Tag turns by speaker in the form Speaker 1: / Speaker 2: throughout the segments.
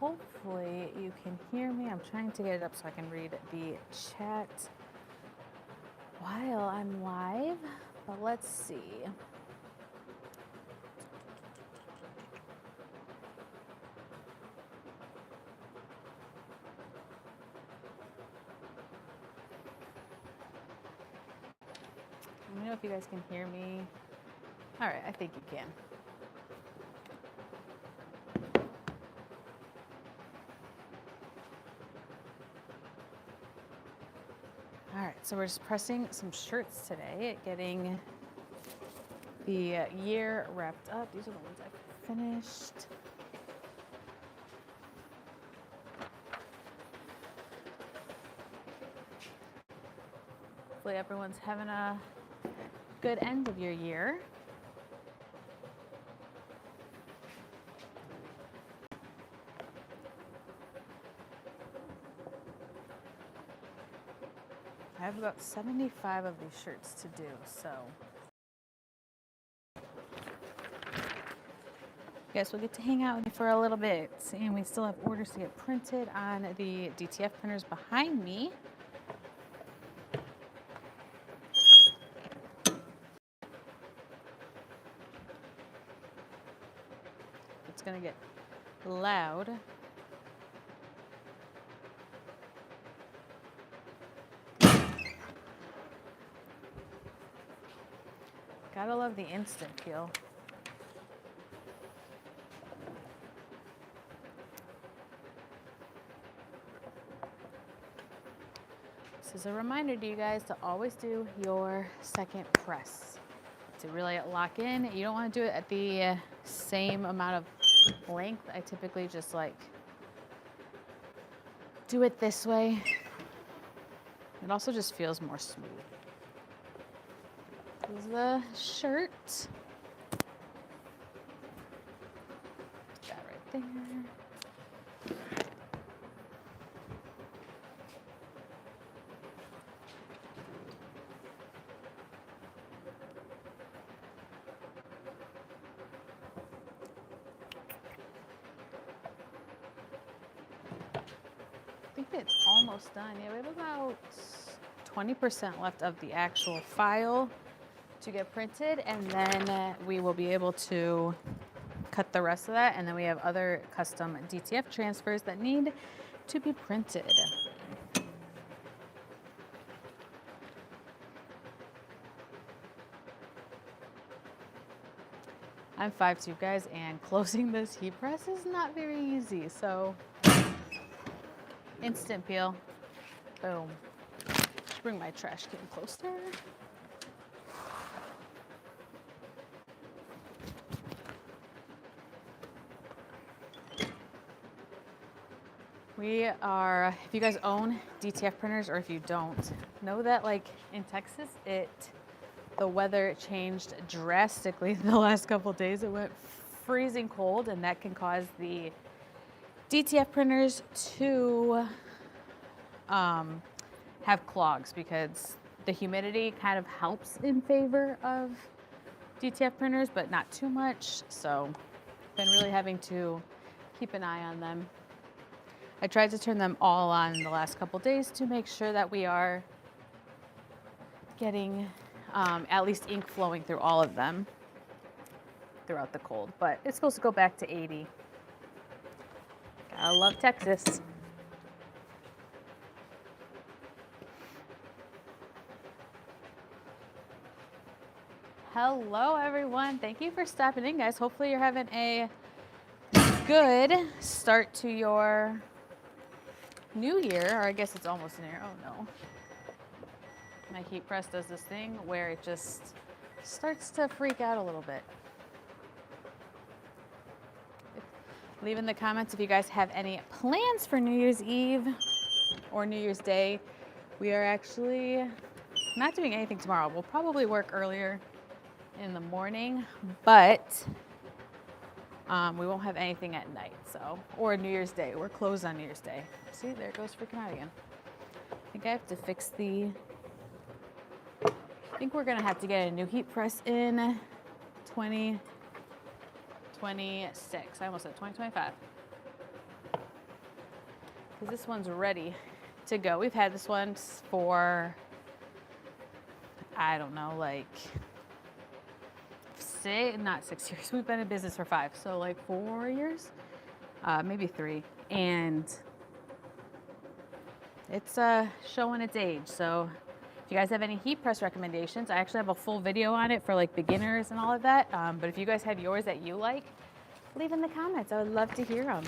Speaker 1: hopefully you can hear me. I'm trying to get it up so I can read the chat while I'm live, but let's see. Let me know if you guys can hear me. All right, I think you can. All right, so we're just pressing some shirts today, getting the year wrapped up. These are the ones I finished. Hopefully everyone's having a good end of your year. I have about 75 of these shirts to do, so you guys will get to hang out with me for a little bit. And we still have orders to get printed on the DTF printers behind me. It's gonna get loud. Gotta love the instant peel. This is a reminder to you guys to always do your second press. To really lock in, you don't want to do it at the same amount of length. I typically just like do it this way. It also just feels more smooth. This is the shirt. Put that right there. I think it's almost done. Yeah, we have about 20% left of the actual file to get printed, and then we will be able to cut the rest of that, and then we have other custom DTF transfers that need to be printed. I'm 5'2", guys, and closing this heat press is not very easy, so instant peel, boom. Bring my trash can closer. We are, if you guys own DTF printers, or if you don't, know that like in Texas, the weather changed drastically the last couple of days. It went freezing cold, and that can cause the DTF printers to have clogs, because the humidity kind of helps in favor of DTF printers, but not too much. So been really having to keep an eye on them. I tried to turn them all on the last couple days to make sure that we are getting at least ink flowing through all of them throughout the cold, but it's supposed to go back to 80. I love Texas. Hello everyone, thank you for stopping in, guys. Hopefully you're having a good start to your new year, or I guess it's almost an year. Oh no. My heat press does this thing where it just starts to freak out a little bit. Leave in the comments if you guys have any plans for New Year's Eve or New Year's Day. We are actually not doing anything tomorrow. We'll probably work earlier in the morning, but we won't have anything at night, so, or New Year's Day. We're closed on New Year's Day. See, there it goes freaking out again. I think I have to fix the, I think we're gonna have to get a new heat press in 2026. I almost said 2025. because this one's ready to go. We've had this one for, I don't know, like not 6 years. We've been in business for 5, so like 4 years, maybe 3. And it's showing its age. So if you guys have any heat press recommendations, I actually have a full video on it for like beginners and all of that. But if you guys have yours that you like, leave in the comments. I would love to hear them.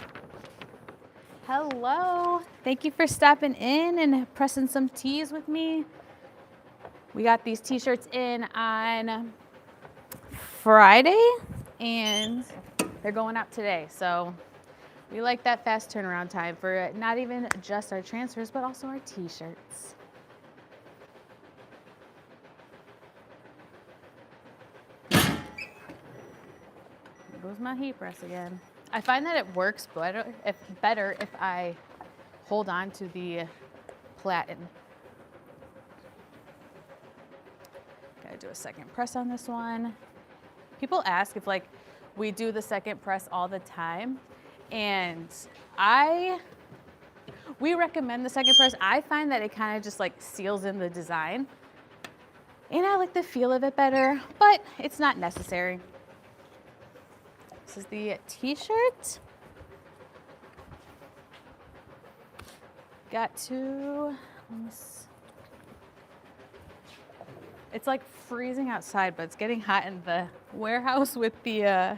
Speaker 1: Hello. Thank you for stopping in and pressing some tees with me. We got these t-shirts in on Friday and they're going out today. So we like that fast turnaround time for not even just our transfers, but also our t-shirts. There goes my heat press again. I find that it works better if I hold on to the platen. Gotta do a second press on this one. People ask if like we do the second press all the time, and we recommend the second press. I find that it kind of just like seals in the design, and I like the feel of it better, but it's not necessary. This is the t-shirt. Got to, it's like freezing outside, but it's getting hot in the warehouse with the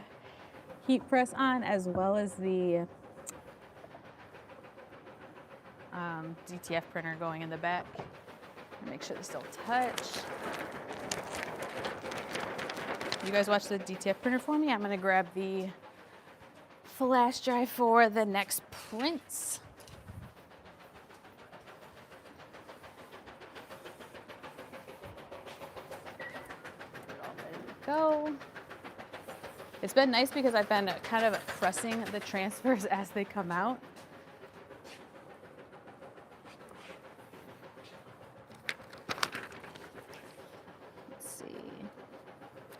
Speaker 1: heat press on, as well as the DTF printer going in the back. Make sure they still touch. You guys watch the DTF printer for me. I'm gonna grab the flash drive for the next prints. All ready to go. It's been nice because I've been kind of pressing the transfers as they come out.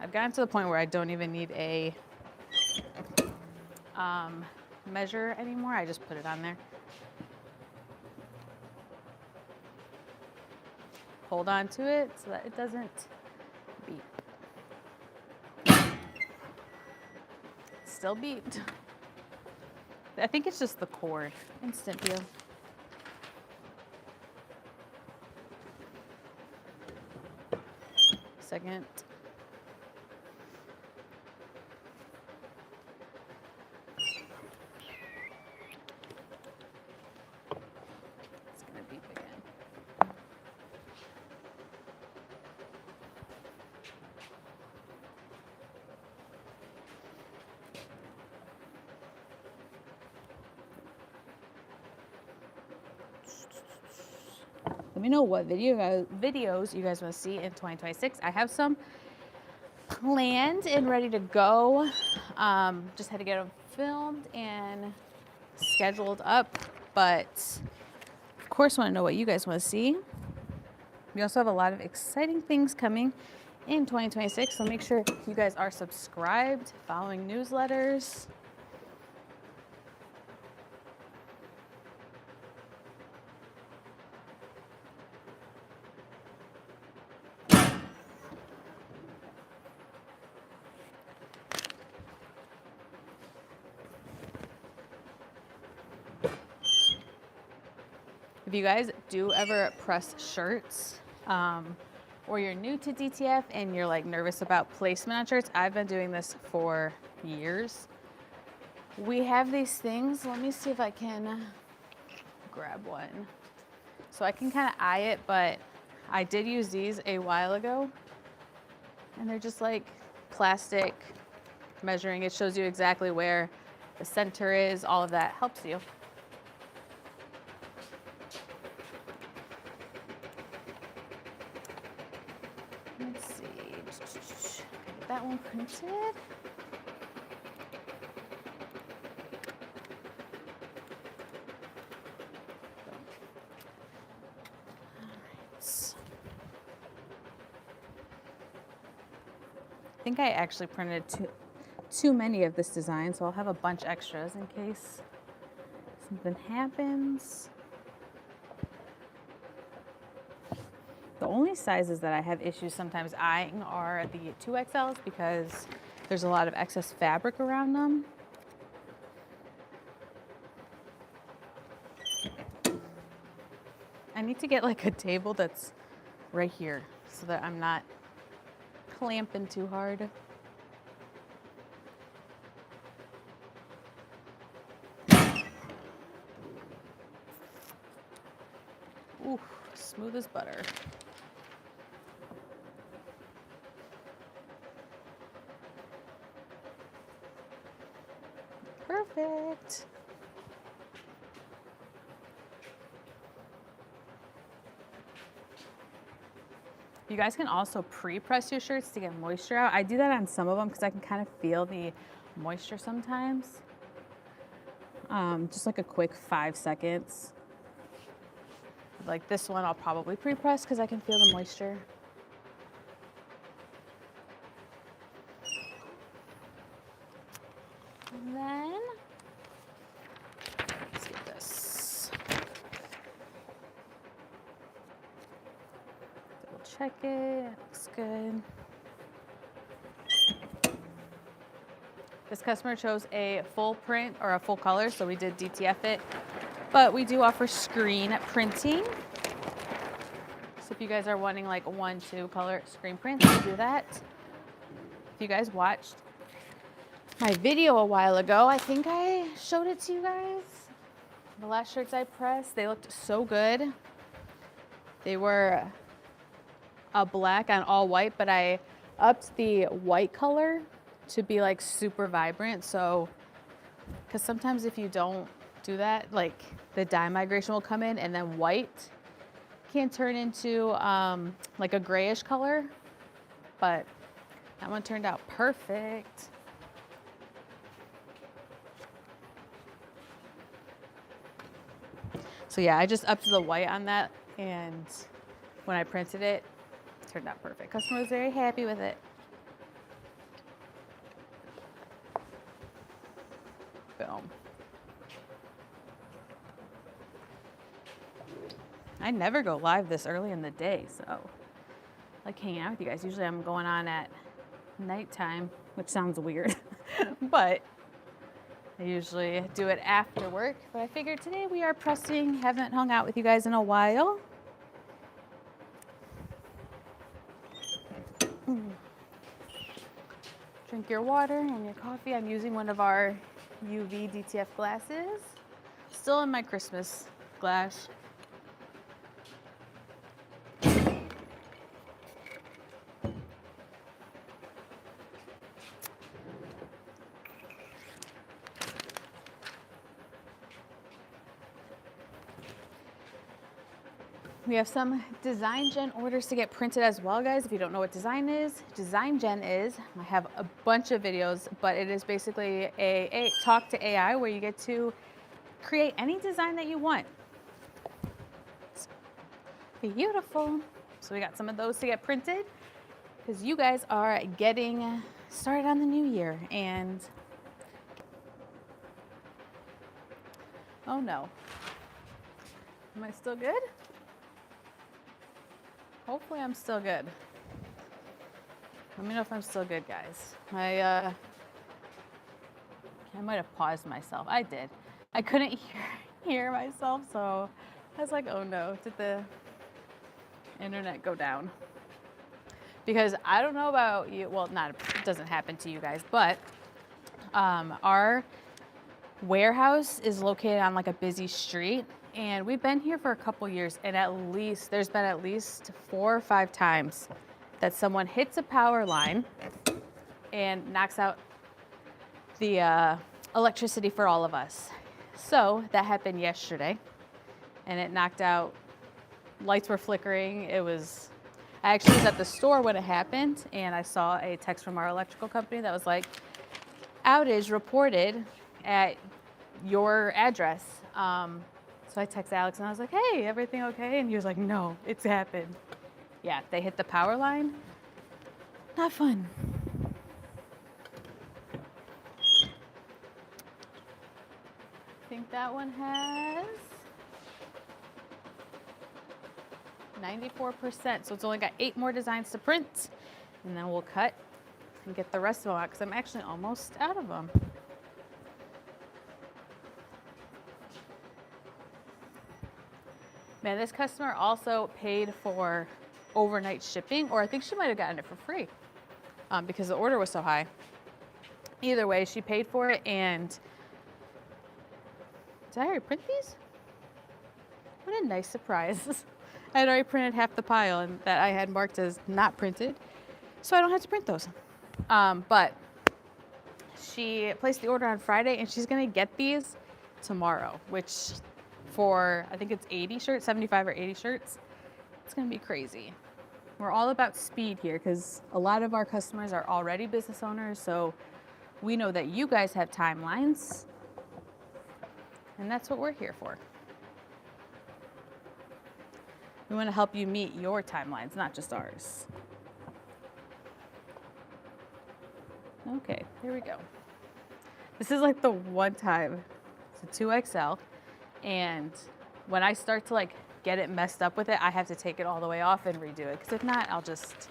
Speaker 1: I've gotten to the point where I don't even need a measure anymore. I just put it on there. Hold on to it so that it doesn't beep. Still beeped. I think it's just the cord. Instant view. Second. Let me know what videos you guys want to see in 2026. I have some planned and ready to go. Just had to get them filmed and scheduled up, but of course want to know what you guys want to see. We also have a lot of exciting things coming in 2026, so make sure you guys are subscribed, following newsletters. If you guys do ever press shirts, or you're new to DTF and you're like nervous about placement on shirts, I've been doing this for years. We have these things. Let me see if I can grab one. So I can kind of eye it, but I did use these a while ago, and they're just like plastic measuring. It shows you exactly where the center is. All of that helps you. Let's see. Get that one printed. I think I actually printed too many of this design, so I'll have a bunch extras in case something happens. The only sizes that I have issues sometimes eyeing are the 2XLs because there's a lot of excess fabric around them. I need to get like a table that's right here so that I'm not clamping too hard. Ooh, smooth as butter. Perfect. You guys can also pre-press your shirts to get moisture out. I do that on some of them because I can kind of feel the moisture sometimes. Just like a quick 5 seconds. Like this one, I'll probably pre-press because I can feel the moisture. And then, let's get this. Double check it, looks good. This customer chose a full print or a full color, so we did DTF it. But we do offer screen printing. So if you guys are wanting like 1-2 color screen prints, we do that. If you guys watched my video a while ago, I think I showed it to you guys. The last shirts I pressed, they looked so good. They were a black on all white, but I upped the white color to be like super vibrant. So, because sometimes if you don't do that, like the dye migration will come in and then white can turn into like a grayish color, but that one turned out perfect. So yeah, I just upped the white on that, and when I printed it, it turned out perfect. Customer was very happy with it. Boom. I never go live this early in the day, so I like hanging out with you guys. Usually I'm going on at nighttime, which sounds weird, but I usually do it after work. But I figured today we are pressing, haven't hung out with you guys in a while. Drink your water and your coffee. I'm using one of our UV DTF glasses. Still in my Christmas glass. We have some Design Gen orders to get printed as well, guys. If you don't know what Design is, Design Gen is, I have a bunch of videos, but it is basically a talk to AI where you get to create any design that you want. It's beautiful. So we got some of those to get printed because you guys are getting started on the new year. And oh no, am I still good? Hopefully I'm still good. Let me know if I'm still good, guys. I might have paused myself. I did. I couldn't hear myself, so I was like, oh no, did the internet go down? Because I don't know about you, well, it doesn't happen to you guys, but our warehouse is located on like a busy street. And we've been here for a couple years, and there's been at least 4 or 5 times that someone hits a power line and knocks out the electricity for all of us. So that happened yesterday, and it knocked out, lights were flickering. I actually was at the store when it happened, and I saw a text from our electrical company that was like, outage reported at your address. So I texted Alex and I was like, hey, everything okay? And he was like, no, it's happened. Yeah, they hit the power line. Not fun. I think that one has 94%. So it's only got 8 more designs to print, and then we'll cut and get the rest of them out because I'm actually almost out of them. Man, this customer also paid for overnight shipping, or I think she might have gotten it for free because the order was so high. Either way, she paid for it, and did I already print these? What a nice surprise. I had already printed half the pile and that I had marked as not printed, so I don't have to print those. But she placed the order on Friday, and she's gonna get these tomorrow, which for, I think it's 80 shirts, 75 or 80 shirts, it's gonna be crazy. We're all about speed here because a lot of our customers are already business owners, so we know that you guys have timelines, and that's what we're here for. We want to help you meet your timelines, not just ours. Okay, here we go. This is like the one time, it's a 2XL, and when I start to like get it messed up with it, I have to take it all the way off and redo it, because if not, I'll just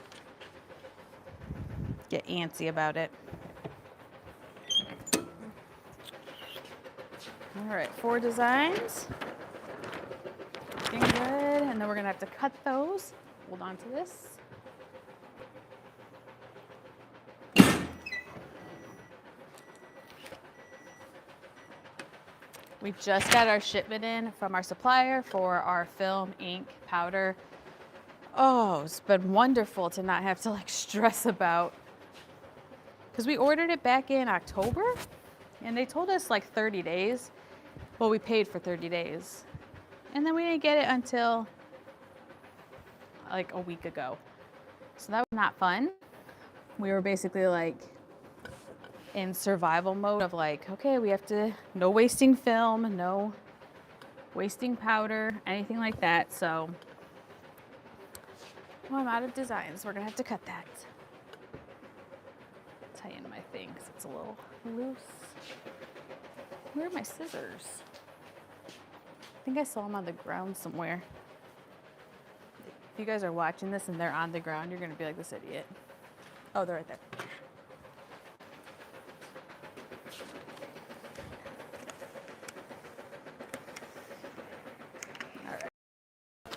Speaker 1: get antsy about it. All right, 4 designs. Looking good, and then we're gonna have to cut those. Hold on to this. We just got our shipment in from our supplier for our film, ink, powder. Oh, it's been wonderful to not have to like stress about, because we ordered it back in October and they told us like 30 days. Well, we paid for 30 days and then we didn't get it until like a week ago. So that was not fun. We were basically like in survival mode of like, okay, we have to, no wasting film, no wasting powder, anything like that. So, well, I'm out of designs. We're gonna have to cut that. Tighten my thing because it's a little loose. Where are my scissors? I think I saw them on the ground somewhere. If you guys are watching this and they're on the ground, you're gonna be like, this idiot. Oh, they're right there.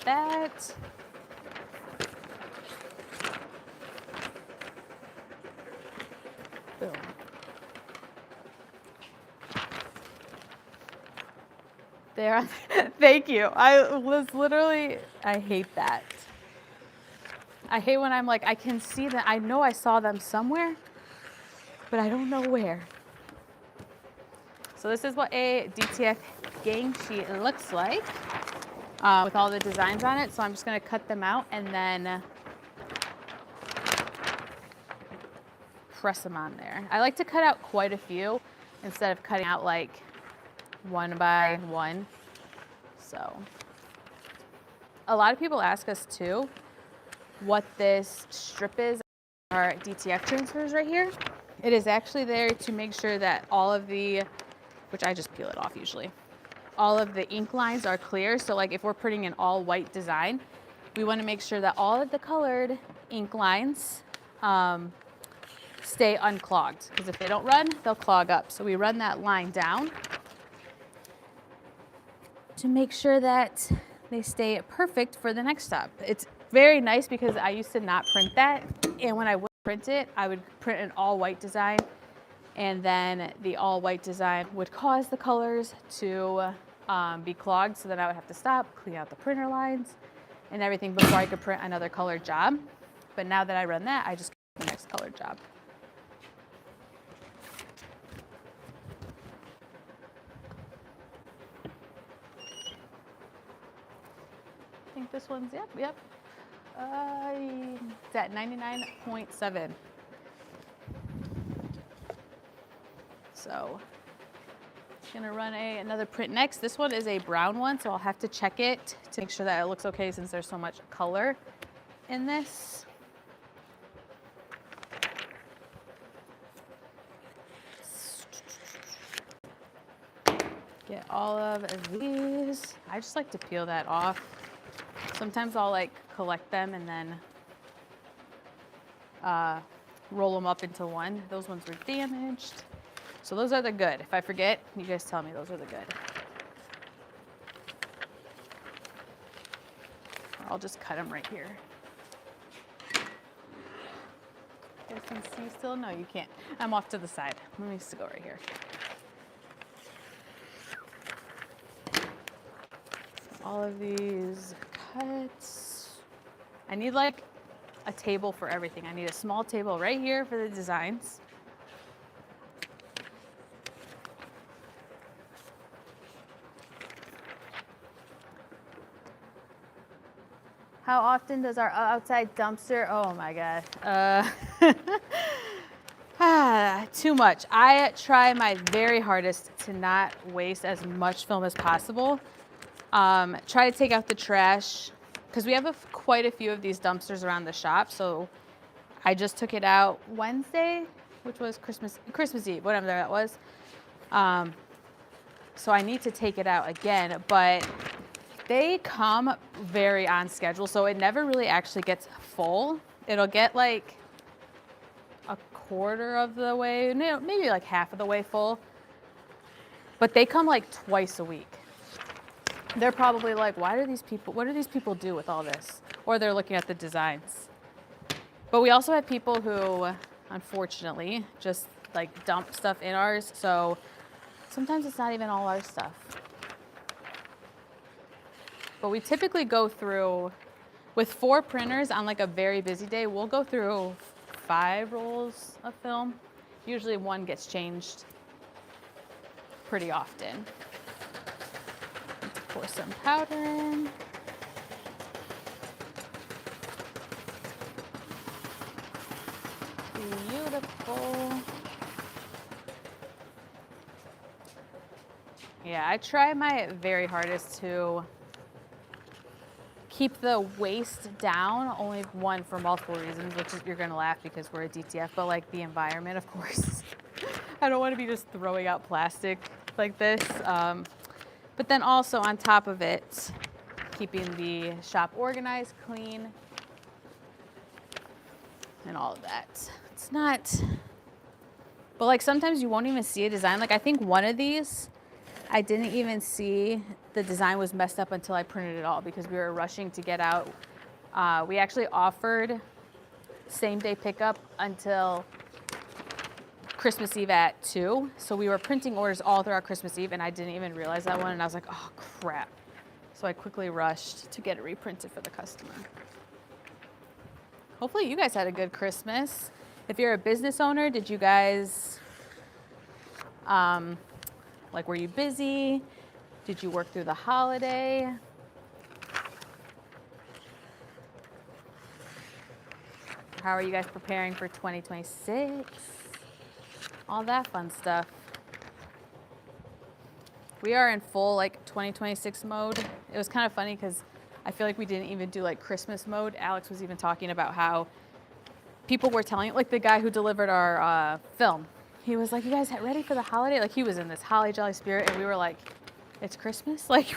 Speaker 1: That. Boom. There. Thank you. I was literally, I hate that. I hate when I'm like, I can see that, I know I saw them somewhere, but I don't know where. So this is what a DTF gang sheet looks like. With all the designs on it. So I'm just gonna cut them out and then press them on there. I like to cut out quite a few instead of cutting out like one by one. So a lot of people ask us too what this strip is. Our DTF transfers right here. It is actually there to make sure that all of the, which I just peel it off usually, all of the ink lines are clear. So like if we're printing an all white design, we want to make sure that all of the colored ink lines stay unclogged, because if they don't run, they'll clog up. So we run that line down to make sure that they stay perfect for the next step. It's very nice because I used to not print that, and when I would print it, I would print an all white design, and then the all white design would cause the colors to be clogged, so then I would have to stop, clean out the printer lines and everything before I could print another colored job. But now that I run that, I just get the next colored job. I think this one's, yep. It's at 99.7. So gonna run another print next. This one is a brown one, so I'll have to check it to make sure that it looks okay since there's so much color in this. Get all of these. I just like to peel that off. Sometimes I'll like collect them and then roll them up into one. Those ones were damaged. So those are the good. If I forget, you guys tell me those are the good. Or I'll just cut them right here. You guys can see still? No, you can't. I'm off to the side. Let me just go right here. All of these cuts. I need like a table for everything. I need a small table right here for the designs. How often does our outside dumpster? Oh my God. Too much. I try my very hardest to not waste as much film as possible. Try to take out the trash because we have quite a few of these dumpsters around the shop. So I just took it out Wednesday, which was Christmas Eve, whatever that was. So I need to take it out again, but they come very on schedule. So it never really actually gets full. It'll get like a quarter of the way, maybe like half of the way full. But they come like twice a week. They're probably like, what do these people do with all this? Or they're looking at the designs. But we also have people who, unfortunately, just like dump stuff in ours. So sometimes it's not even all our stuff. But we typically go through, with 4 printers on like a very busy day, we'll go through 5 rolls of film. Usually one gets changed pretty often. Let's pour some powder in. Beautiful. Yeah, I try my very hardest to keep the waste down, only one for multiple reasons, which is, you're gonna laugh because we're a DTF, but like the environment, of course. I don't wanna be just throwing out plastic like this. But then also on top of it, keeping the shop organized, clean, and all of that. It's not, but like sometimes you won't even see a design. Like I think one of these, I didn't even see the design was messed up until I printed it all because we were rushing to get out. We actually offered same day pickup until Christmas Eve at 2. So we were printing orders all throughout Christmas Eve and I didn't even realize that one. And I was like, oh crap. So I quickly rushed to get it reprinted for the customer. Hopefully you guys had a good Christmas. If you're a business owner, did you guys, like, were you busy? Did you work through the holiday? How are you guys preparing for 2026? All that fun stuff. We are in full like 2026 mode. It was kind of funny because I feel like we didn't even do like Christmas mode. Alex was even talking about how people were telling, like the guy who delivered our film, he was like, you guys ready for the holiday? Like he was in this holly jolly spirit and we were like, it's Christmas? Like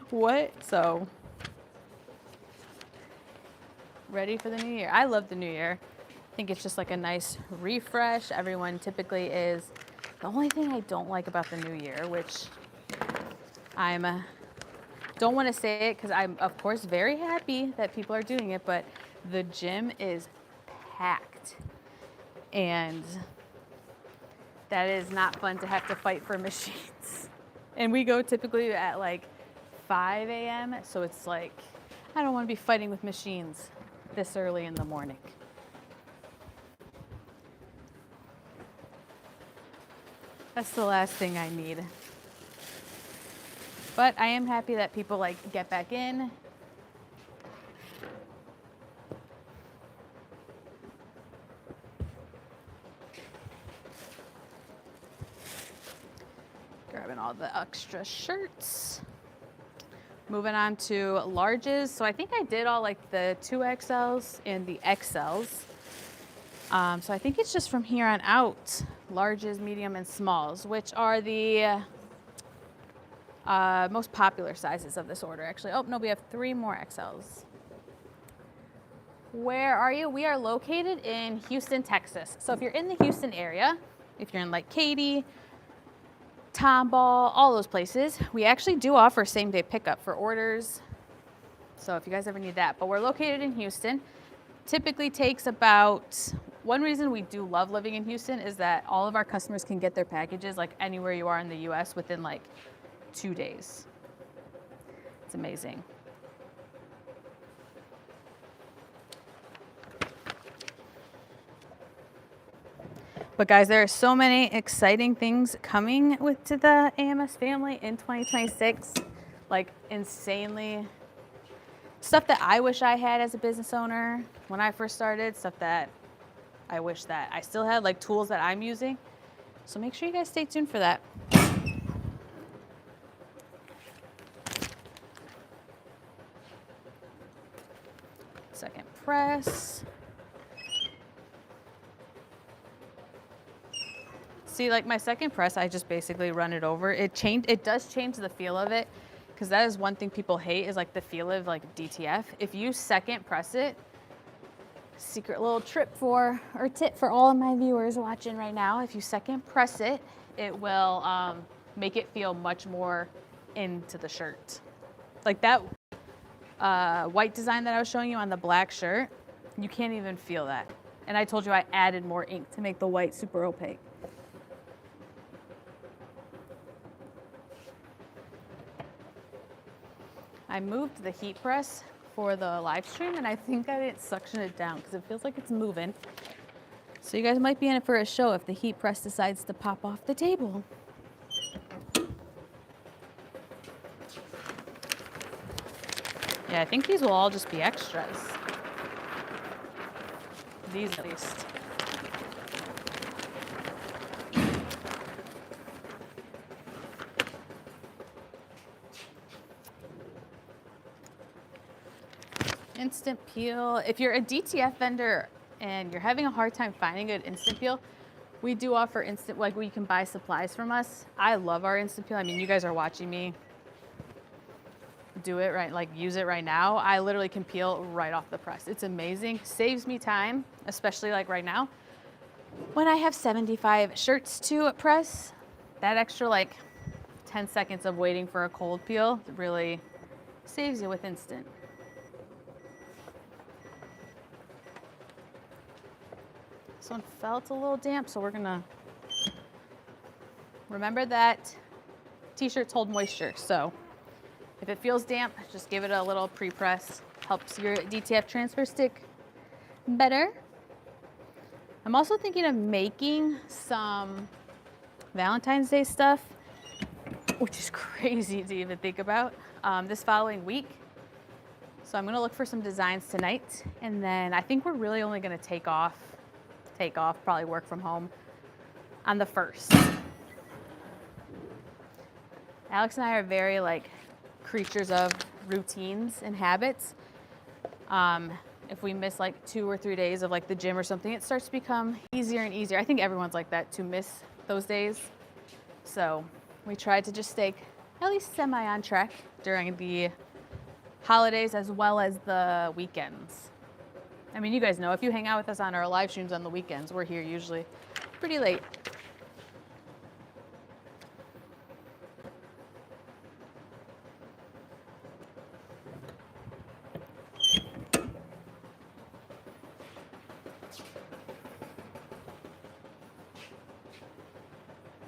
Speaker 1: what? So ready for the new year. I love the new year. I think it's just like a nice refresh. Everyone typically is. The only thing I don't like about the new year, which don't want to say it because I'm of course very happy that people are doing it, but the gym is packed. And that is not fun to have to fight for machines. And we go typically at like 5 a.m. So it's like, I don't want to be fighting with machines this early in the morning. That's the last thing I need. But I am happy that people like get back in. Grabbing all the extra shirts. Moving on to larges. So I think I did all like the 2XLs and the XLs. So I think it's just from here on out, larges, medium, and smalls, which are the Most popular sizes of this order, actually. Oh, no, we have 3 more XLs. Where are you? We are located in Houston, Texas. So if you're in the Houston area, if you're in like Katy, Tomball, all those places, we actually do offer same-day pickup for orders. So if you guys ever need that, but we're located in Houston. Typically takes about, one reason we do love living in Houston is that all of our customers can get their packages like anywhere you are in the US within like 2 days. It's amazing. But guys, there are so many exciting things coming to the AMS family in 2026, like insanely stuff that I wish I had as a business owner when I first started, stuff that I wish that I still had, like tools that I'm using. So make sure you guys stay tuned for that. Second press. See, like my second press, I just basically run it over. It does change the feel of it, because that is one thing people hate is like the feel of like DTF. If you second press it, secret little tip for all of my viewers watching right now, if you second press it, it will make it feel much more into the shirt. Like that white design that I was showing you on the black shirt, you can't even feel that. And I told you I added more ink to make the white super opaque. I moved the heat press for the live stream, and I think I didn't suction it down because it feels like it's moving. So you guys might be in it for a show if the heat press decides to pop off the table. Yeah, I think these will all just be extras. These at least. Instant peel. If you're a DTF vendor and you're having a hard time finding an instant peel, we do offer instant, like where you can buy supplies from us. I love our instant peel. I mean, you guys are watching me do it right, like use it right now. I literally can peel right off the press. It's amazing. Saves me time, especially like right now. When I have 75 shirts to press, that extra like 10 seconds of waiting for a cold peel really saves you with instant. This one felt a little damp, so we're gonna remember that t-shirts hold moisture. So if it feels damp, just give it a little pre-press. Helps your DTF transfer stick better. I'm also thinking of making some Valentine's Day stuff, which is crazy to even think about, this following week. So I'm gonna look for some designs tonight, and then I think we're really only gonna take off, probably work from home on the 1st. Alex and I are very like creatures of routines and habits. If we miss like 2 or 3 days of like the gym or something, it starts to become easier and easier. I think everyone's like that, to miss those days. So we tried to just stay at least semi on track during the holidays as well as the weekends. I mean, you guys know, if you hang out with us on our live streams on the weekends, we're here usually pretty late.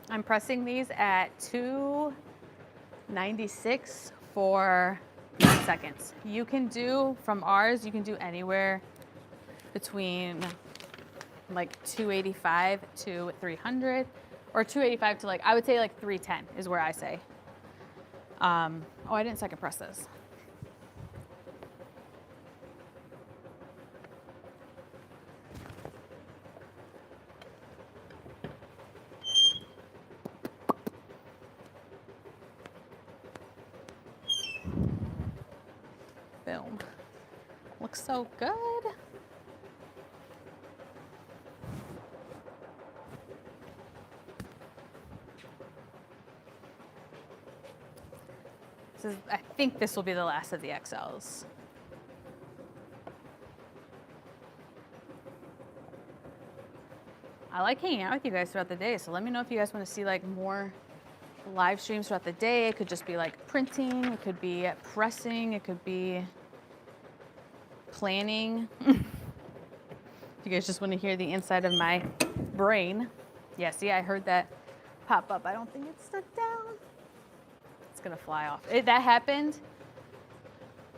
Speaker 1: I'm pressing these at 296 for 9 seconds. You can do, from ours, you can do anywhere between like 285 to 300, or 285 to like, I would say like 310 is where I say. Oh, I didn't second press this. Boom. Looks so good. I think this will be the last of the XLs. I like hanging out with you guys throughout the day, so let me know if you guys want to see like more live streams throughout the day. It could just be like printing, it could be pressing, it could be planning. If you guys just want to hear the inside of my brain. Yeah, see, I heard that pop up. I don't think it's stuck down. It's gonna fly off. That happened,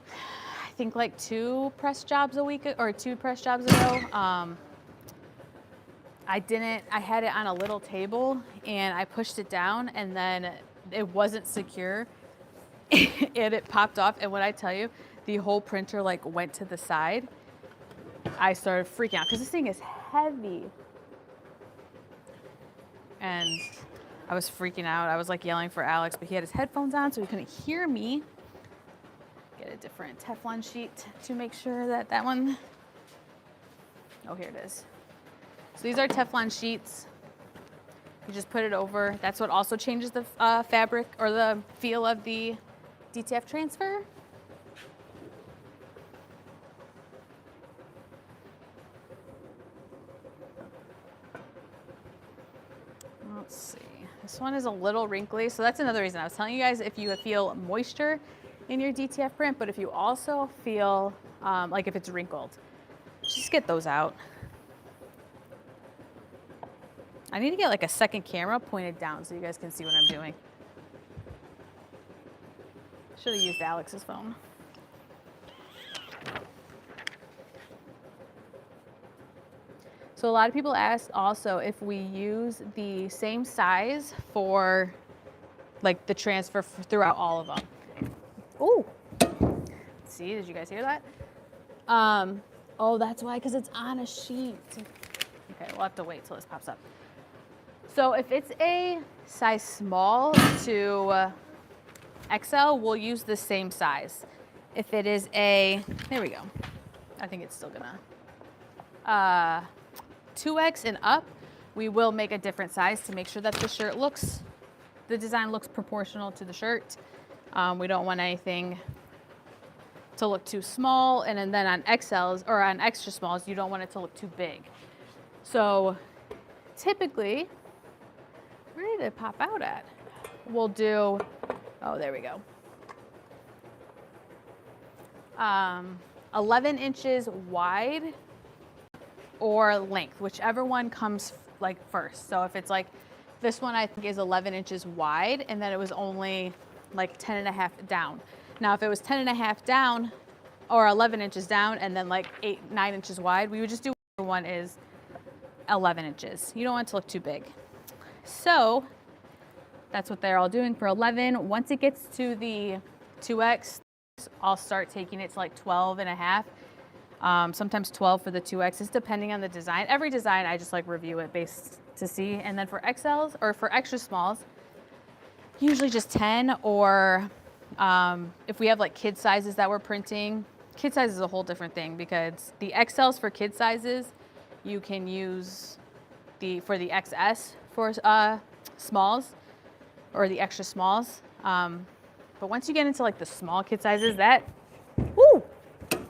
Speaker 1: I think like 2 press jobs a week, or 2 press jobs ago. I had it on a little table and I pushed it down and then it wasn't secure and it popped off. And when I tell you, the whole printer like went to the side, I started freaking out because this thing is heavy. And I was freaking out. I was like yelling for Alex, but he had his headphones on so he couldn't hear me. Get a different Teflon sheet to make sure that that one, oh, here it is. So these are Teflon sheets. You just put it over. That's what also changes the fabric or the feel of the DTF transfer. Let's see. This one is a little wrinkly. So that's another reason I was telling you guys, if you feel moisture in your DTF print, but if you also feel like if it's wrinkled, just get those out. I need to get like a second camera pointed down so you guys can see what I'm doing. Should have used Alex's phone. So a lot of people ask also if we use the same size for like the transfer throughout all of them. Oh, see, did you guys hear that? Oh, that's why, because it's on a sheet. Okay, we'll have to wait till this pops up. So if it's a size small to XL, we'll use the same size. If it is a, there we go. I think it's still gonna, 2X and up, we will make a different size to make sure that the shirt looks, the design looks proportional to the shirt. We don't want anything to look too small, and then on XLs or on extra smalls, you don't want it to look too big. So typically, where did it pop out at? We'll do, oh, there we go. 11 inches wide or length, whichever one comes like first. So if it's like, this one I think is 11 inches wide and then it was only like 10 and a half down. Now if it was 10 and a half down or 11 inches down and then like 9 inches wide, we would just do whichever one is 11 inches. You don't want it to look too big. So that's what they're all doing for 11. Once it gets to the 2X, I'll start taking it to like 12 and a half. Sometimes 12 for the 2Xs, depending on the design. Every design, I just like review it based to see. And then for XLs or for extra smalls, usually just 10, or if we have like kid sizes that we're printing, kid size is a whole different thing because the XLs for kid sizes, you can use for the XS for smalls or the extra smalls. But once you get into like the small kid sizes, that, woo,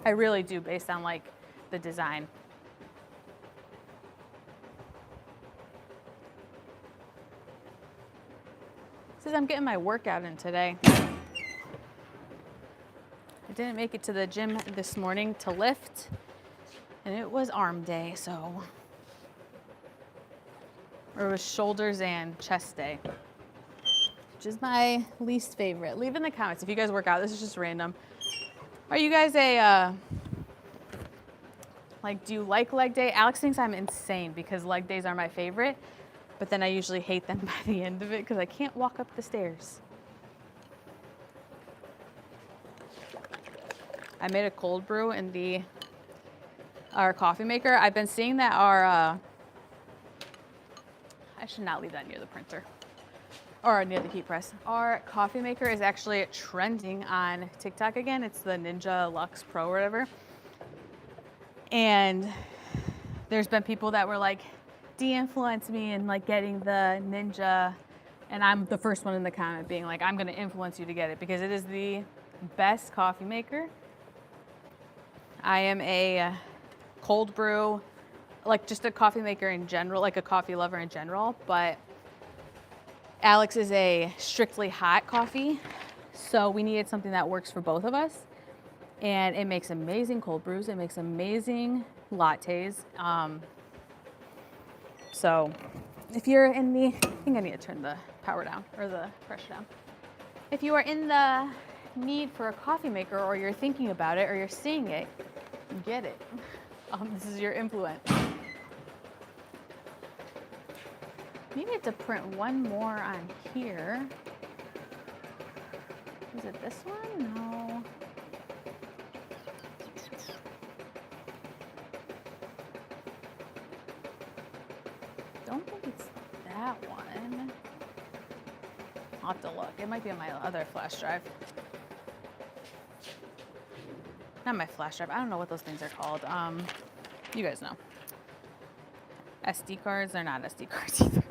Speaker 1: I really do based on like the design. Says I'm getting my workout in today. I didn't make it to the gym this morning to lift, and it was arm day, so. Or it was shoulders and chest day, which is my least favorite. Leave in the comments if you guys work out. This is just random. Are you guys like, do you like leg day? Alex thinks I'm insane because leg days are my favorite, but then I usually hate them by the end of it because I can't walk up the stairs. I made a cold brew in our coffee maker. I've been seeing that I should not leave that near the printer or near the heat press. Our coffee maker is actually trending on TikTok again. It's the Ninja Luxe Pro or whatever. And there's been people that were like, de-influence me in like getting the Ninja And I'm the first one in the comment being like, I'm going to influence you to get it because it is the best coffee maker. I am a cold brew, like just a coffee maker in general, like a coffee lover in general, but Alex is a strictly hot coffee. So we needed something that works for both of us. And it makes amazing cold brews. It makes amazing lattes. So if you're in the, I think I need to turn the power down or the pressure down. If you are in the need for a coffee maker or you're thinking about it or you're seeing it, get it. This is your influence. Needed to print one more on here. Is it this one? No. Don't think it's that one. I'll have to look. It might be on my other flash drive. Not my flash drive. I don't know what those things are called. You guys know. SD cards, they're not SD cards either.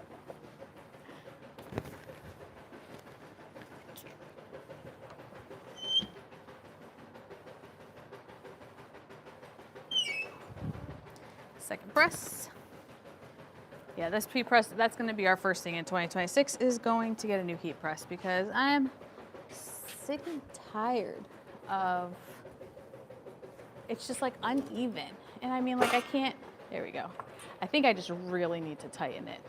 Speaker 1: Second press. Yeah, this pre-press, that's going to be our first thing in 2026 is going to get a new heat press because I'm sick and tired of, it's just like uneven. And I mean, like I can't, there we go. I think I just really need to tighten it.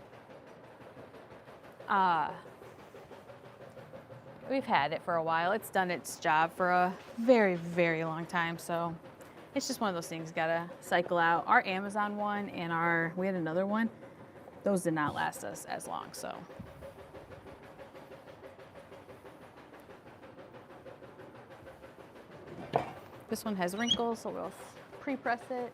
Speaker 1: We've had it for a while. It's done its job for a very, very long time. So it's just one of those things, gotta cycle out. Our Amazon one and we had another one. Those did not last us as long, so. This one has wrinkles, so we'll pre-press it.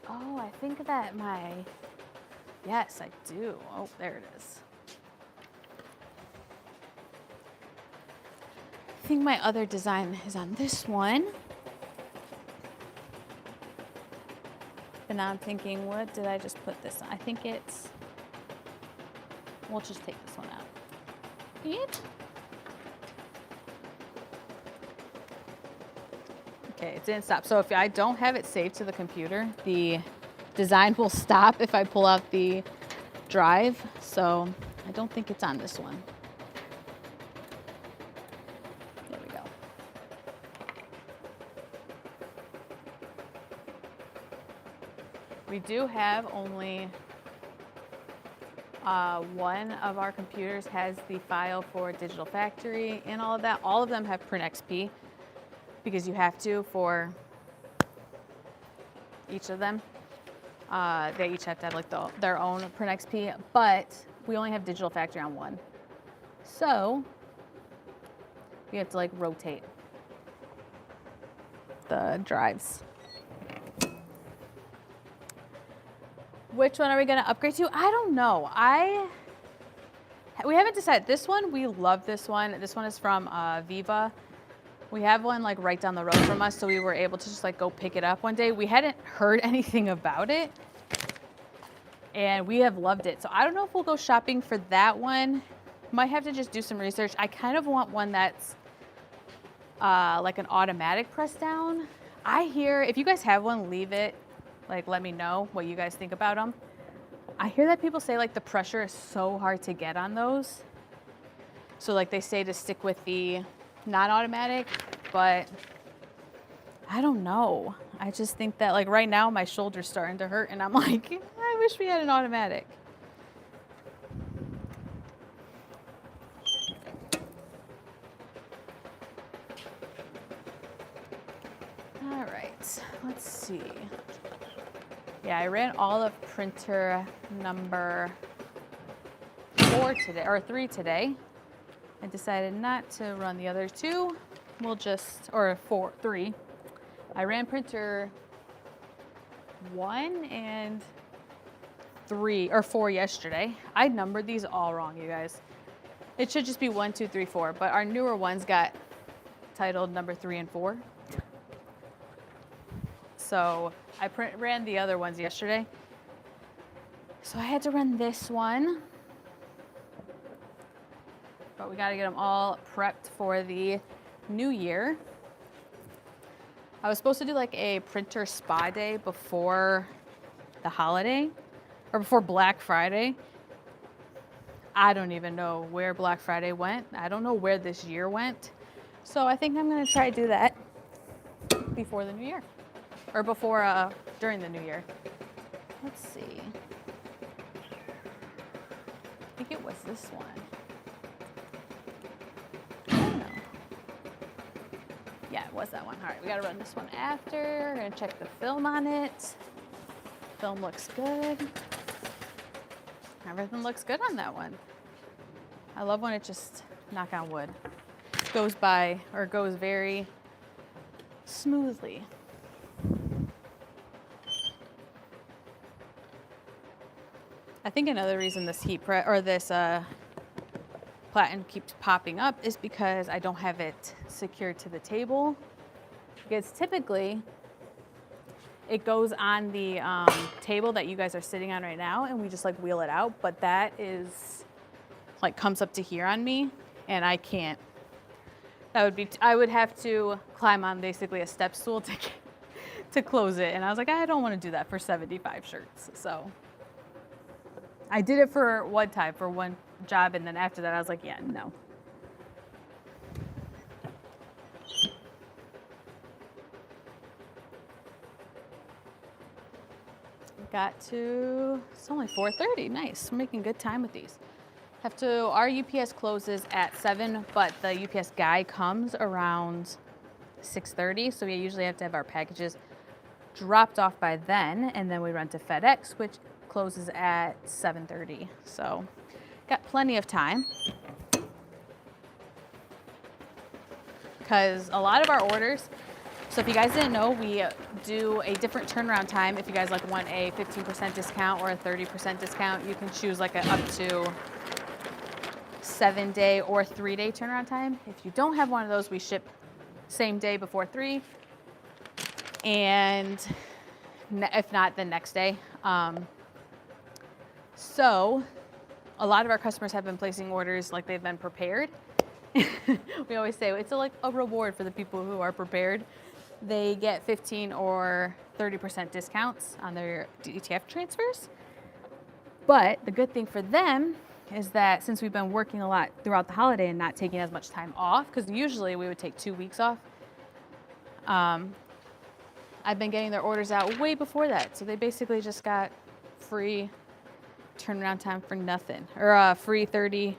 Speaker 1: Oh, I think that yes, I do. Oh, there it is. I think my other design is on this one. But now I'm thinking, what did I just put this on? I think we'll just take this one out. Yep. Okay, it didn't stop. So if I don't have it saved to the computer, the design will stop if I pull out the drive. So I don't think it's on this one. There we go. We do have only one of our computers has the file for Digital Factory and all of that. All of them have Print XP because you have to for each of them. They each have to have like their own Print XP, but we only have Digital Factory on one. So we have to like rotate the drives. Which one are we going to upgrade to? I don't know. We haven't decided. This one, we love this one. This one is from Viva. We have one like right down the road from us, so we were able to just like go pick it up one day. We hadn't heard anything about it, and we have loved it. So I don't know if we'll go shopping for that one. Might have to just do some research. I kind of want one that's like an automatic press down. I hear, if you guys have one, leave it. Like, let me know what you guys think about them. I hear that people say like the pressure is so hard to get on those. So like they say to stick with the non-automatic, but I don't know. I just think that like right now my shoulder's starting to hurt and I'm like, I wish we had an automatic. All right, let's see. Yeah, I ran all of printer number 4 today, or 3 today. I decided not to run the other 2. We'll just, or 3. I ran printer 1 and 3, or 4 yesterday. I numbered these all wrong, you guys. It should just be 1, 2, 3, 4, but our newer ones got titled number 3 and 4. So I ran the other ones yesterday. So I had to run this one. But we got to get them all prepped for the new year. I was supposed to do like a printer spa day before the holiday or before Black Friday. I don't even know where Black Friday went. I don't know where this year went. So I think I'm gonna try to do that before the new year or before, during the new year. Let's see. I think it was this one. Yeah, it was that one. All right, we gotta run this one after. We're gonna check the film on it. Film looks good. Everything looks good on that one. I love when it just, knock on wood, goes by or goes very smoothly. I think another reason this heat press or this platen keeps popping up is because I don't have it secured to the table. Because typically it goes on the table that you guys are sitting on right now, and we just like wheel it out. But that is like comes up to here on me, and I can't. That would be. I would have to climb on basically a step stool to close it, and I was like, I don't want to do that for 75 shirts. So I did it for one time for one job, and then after that I was like, yeah, no. Got to, it's only 4:30, nice. We're making good time with these. Our UPS closes at 7, but the UPS guy comes around 6:30, so we usually have to have our packages dropped off by then, and then we run to FedEx, which closes at 7:30. So got plenty of time. Because a lot of our orders, so if you guys didn't know, we do a different turnaround time. If you guys like want a 15% discount or a 30% discount, you can choose like a up to 7-day or 3-day turnaround time. If you don't have one of those, we ship same day before 3, and if not, the next day. So a lot of our customers have been placing orders like they've been prepared. We always say it's like a reward for the people who are prepared. They get 15 or 30% discounts on their DTF transfers. But the good thing for them is that since we've been working a lot throughout the holiday and not taking as much time off, because usually we would take 2 weeks off, I've been getting their orders out way before that. So they basically just got free turnaround time for nothing, or free 30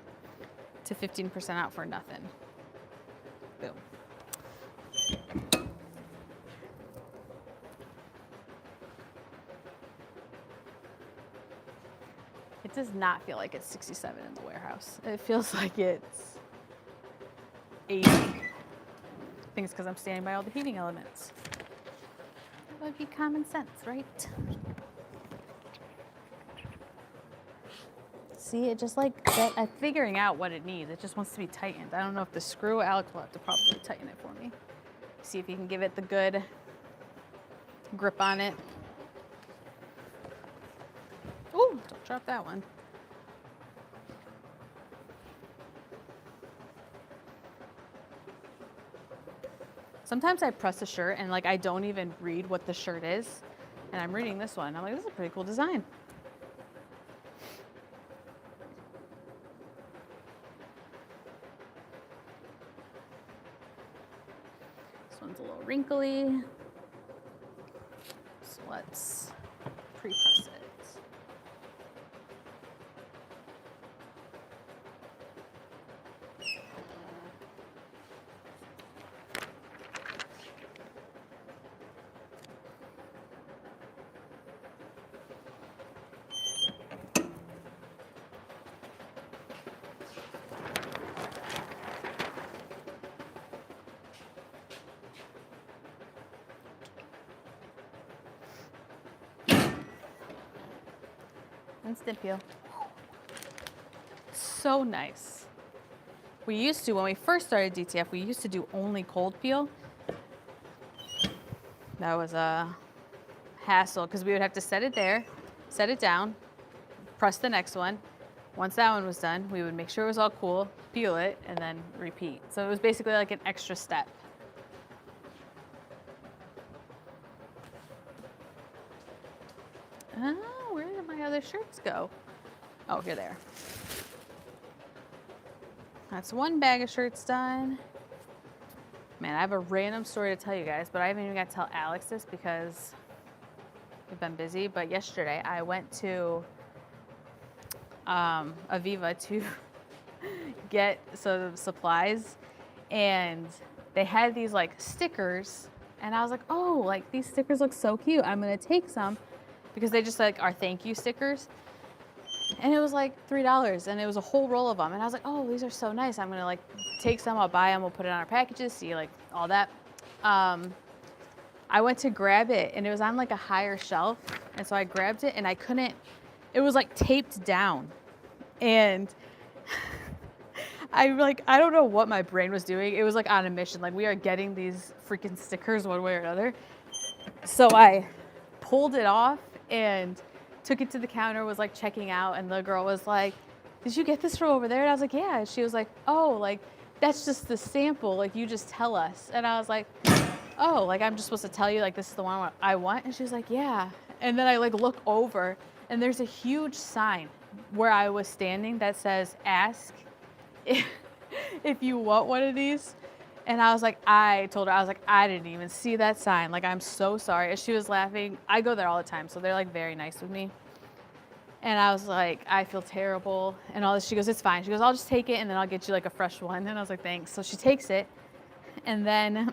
Speaker 1: to 15% out for nothing. Boom. It does not feel like it's 67 in the warehouse. It feels like it's 80. I think it's because I'm standing by all the heating elements. That would be common sense, right? See, it just like I'm figuring out what it needs. It just wants to be tightened. I don't know if the screw, Alex will have to probably tighten it for me. See if he can give it the good grip on it. Ooh, don't drop that one. Sometimes I press a shirt and like I don't even read what the shirt is. And I'm reading this one. I'm like, this is a pretty cool design. This one's a little wrinkly. So let's pre-press it. Instant peel. So nice. We used to, when we first started DTF, we used to do only cold peel. That was hassle because we would have to set it there, set it down, press the next one. Once that one was done, we would make sure it was all cool, peel it, and then repeat. So it was basically like an extra step. Where did my other shirts go? Oh, here they are. That's one bag of shirts done. Man, I have a random story to tell you guys, but I haven't even got to tell Alex this because we've been busy. But yesterday I went to Aviva to get some supplies, and they had these like stickers, and I was like, oh, like these stickers look so cute. I'm gonna take some because they just like are thank you stickers. And it was like $3, and it was a whole roll of them. And I was like, oh, these are so nice. I'm gonna like take some, I'll buy them, we'll put it on our packages, see like all that. I went to grab it, and it was on like a higher shelf. And so I grabbed it, and I couldn't, it was like taped down. And I don't know what my brain was doing. It was like on a mission. Like, we are getting these freaking stickers one way or another. So I pulled it off and took it to the counter, was like checking out, and the girl was like, did you get this from over there? And I was like, yeah. And she was like, oh, like that's just the sample, like you just tell us. And I was like, oh, like I'm just supposed to tell you like this is the one I want? And she was like, yeah. And then I like look over, and there's a huge sign where I was standing that says ask if you want one of these. And I was like, I told her, I was like, I didn't even see that sign. Like, I'm so sorry. And she was laughing. I go there all the time, so they're like very nice with me. And I was like, I feel terrible and all this. She goes, it's fine. She goes, I'll just take it and then I'll get you like a fresh one. And I was like, thanks. So she takes it. And then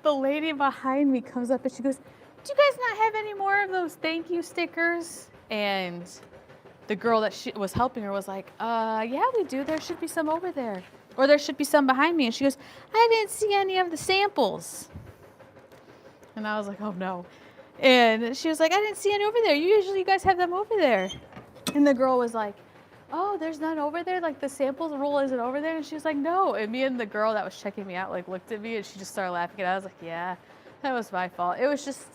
Speaker 1: the lady behind me comes up and she goes, do you guys not have any more of those thank you stickers? And the girl that she was helping her was like, yeah, we do. There should be some over there. Or there should be some behind me. And she goes, I didn't see any of the samples. And I was like, oh no. And she was like, I didn't see any over there. You guys have them over there. And the girl was like, oh, there's none over there? Like the samples roll isn't over there? And she was like, no. And me and the girl that was checking me out like looked at me, and she just started laughing. And I was like, yeah, that was my fault. It was just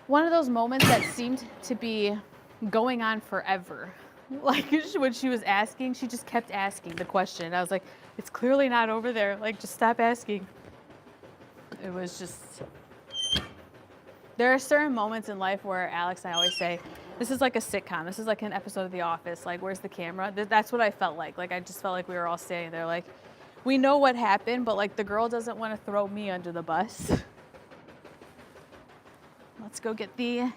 Speaker 1: one of those moments that seemed to be going on forever. Like when she was asking, she just kept asking the question. I was like, it's clearly not over there. Like, just stop asking. It was just, there are certain moments in life where Alex and I always say, this is like a sitcom. This is like an episode of The Office. Like, where's the camera? That's what I felt like. Like, I just felt like we were all standing there like, we know what happened, but like the girl doesn't want to throw me under the bus. Let's go get the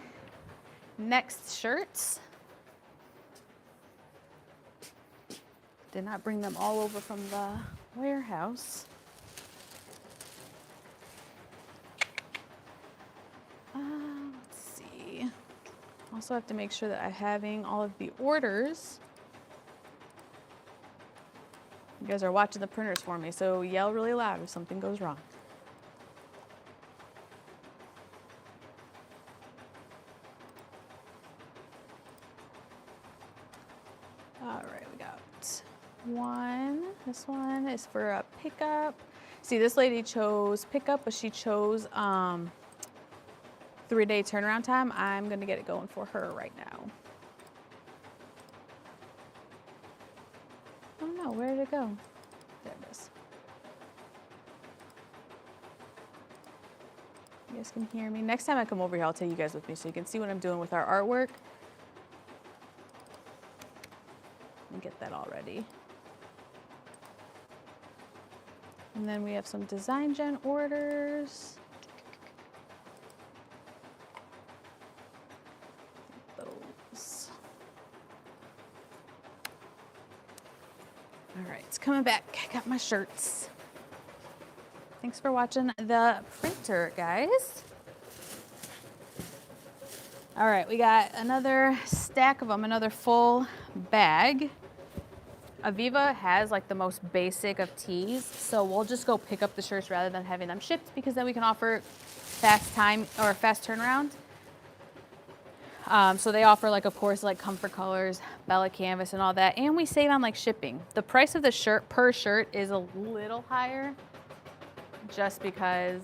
Speaker 1: next shirts. Did not bring them all over from the warehouse. Let's see. Also have to make sure that I'm having all of the orders. You guys are watching the printers for me, so yell really loud if something goes wrong. All right, we got one. This one is for a pickup. See, this lady chose pickup, but she chose 3-day turnaround time. I'm gonna get it going for her right now. Oh no, where did it go? There it is. You guys can hear me. Next time I come over here, I'll take you guys with me so you can see what I'm doing with our artwork. And get that all ready. And then we have some design gen orders. Those. All right, it's coming back. I got my shirts. Thanks for watching the printer, guys. All right, we got another stack of them, another full bag. Aviva has like the most basic of tees, so we'll just go pick up the shirts rather than having them shipped, because then we can offer fast time or fast turnaround. So they offer, like, of course, like comfort colors, Bella canvas and all that, and we save on like shipping. The price of the shirt per shirt is a little higher just because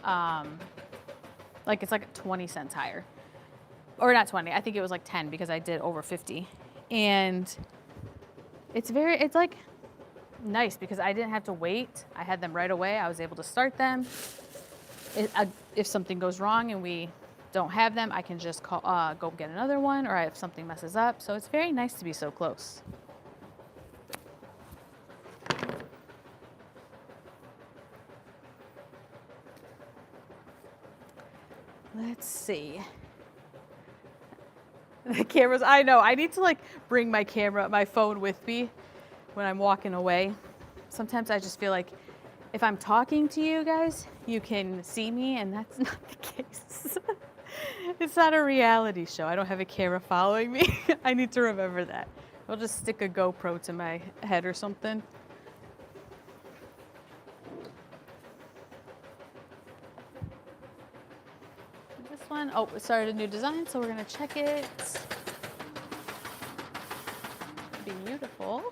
Speaker 1: Like it's like 20 cents higher. Or not 20, I think it was like 10 because I did over 50. And it's like nice because I didn't have to wait. I had them right away. I was able to start them. If something goes wrong and we don't have them, I can just go get another one, or if something messes up. So it's very nice to be so close. Let's see. The cameras, I know, I need to like bring my phone with me when I'm walking away. Sometimes I just feel like if I'm talking to you guys, you can see me, and that's not the case. It's not a reality show. I don't have a camera following me. I need to remember that. I'll just stick a GoPro to my head or something. This one, oh, we started a new design, so we're gonna check it. Beautiful. All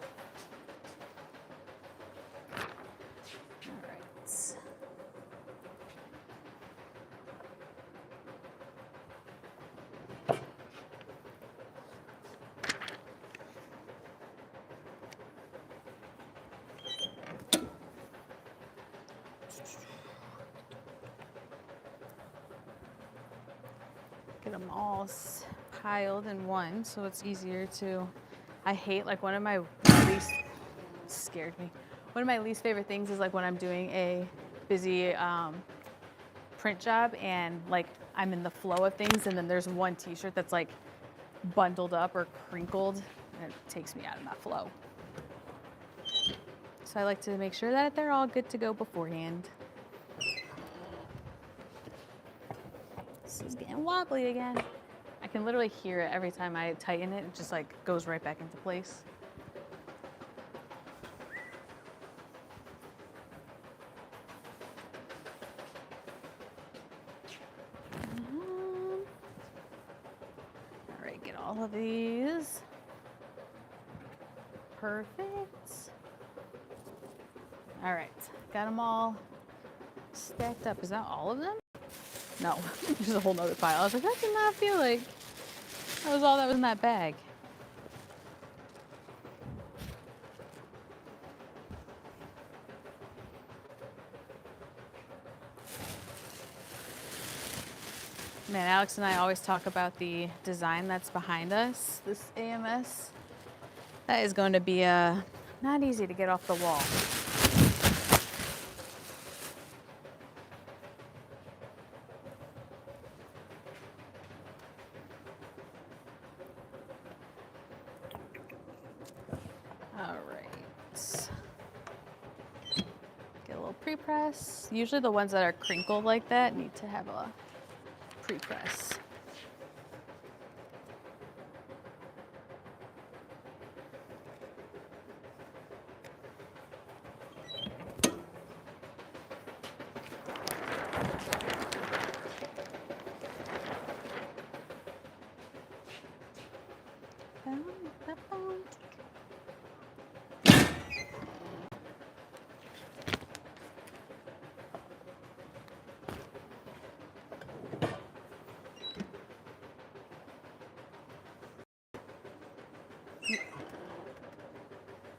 Speaker 1: right. Get them all piled in one so it's easier to, I hate like one of my least, scared me. One of my least favorite things is like when I'm doing a busy print job and like I'm in the flow of things and then there's one t-shirt that's like bundled up or crinkled and it takes me out of that flow. So I like to make sure that they're all good to go beforehand. This is getting wobbly again. I can literally hear it every time I tighten it. It just like goes right back into place. All right, get all of these. Perfect. All right, got them all stacked up. Is that all of them? No, there's a whole nother pile. I was like, that did not feel like that was all that was in that bag. Man, Alex and I always talk about the design that's behind us, this AMS. That is going to be not easy to get off the wall. Pre-press. Usually the ones that are crinkled like that need to have a pre-press.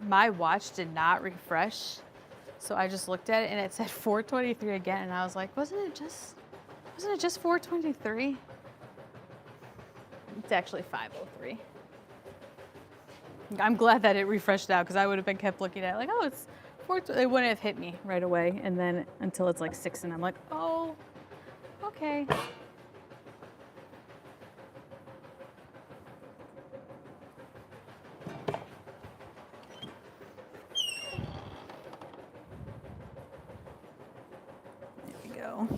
Speaker 1: My watch did not refresh, so I just looked at it and it said 4:23 again, and I was like, wasn't it just 4:23? It's actually 5:03. I'm glad that it refreshed out because I would have been kept looking at it like, oh, it's 4. It wouldn't have hit me right away, and then until it's like 6, and I'm like, oh, okay. Go.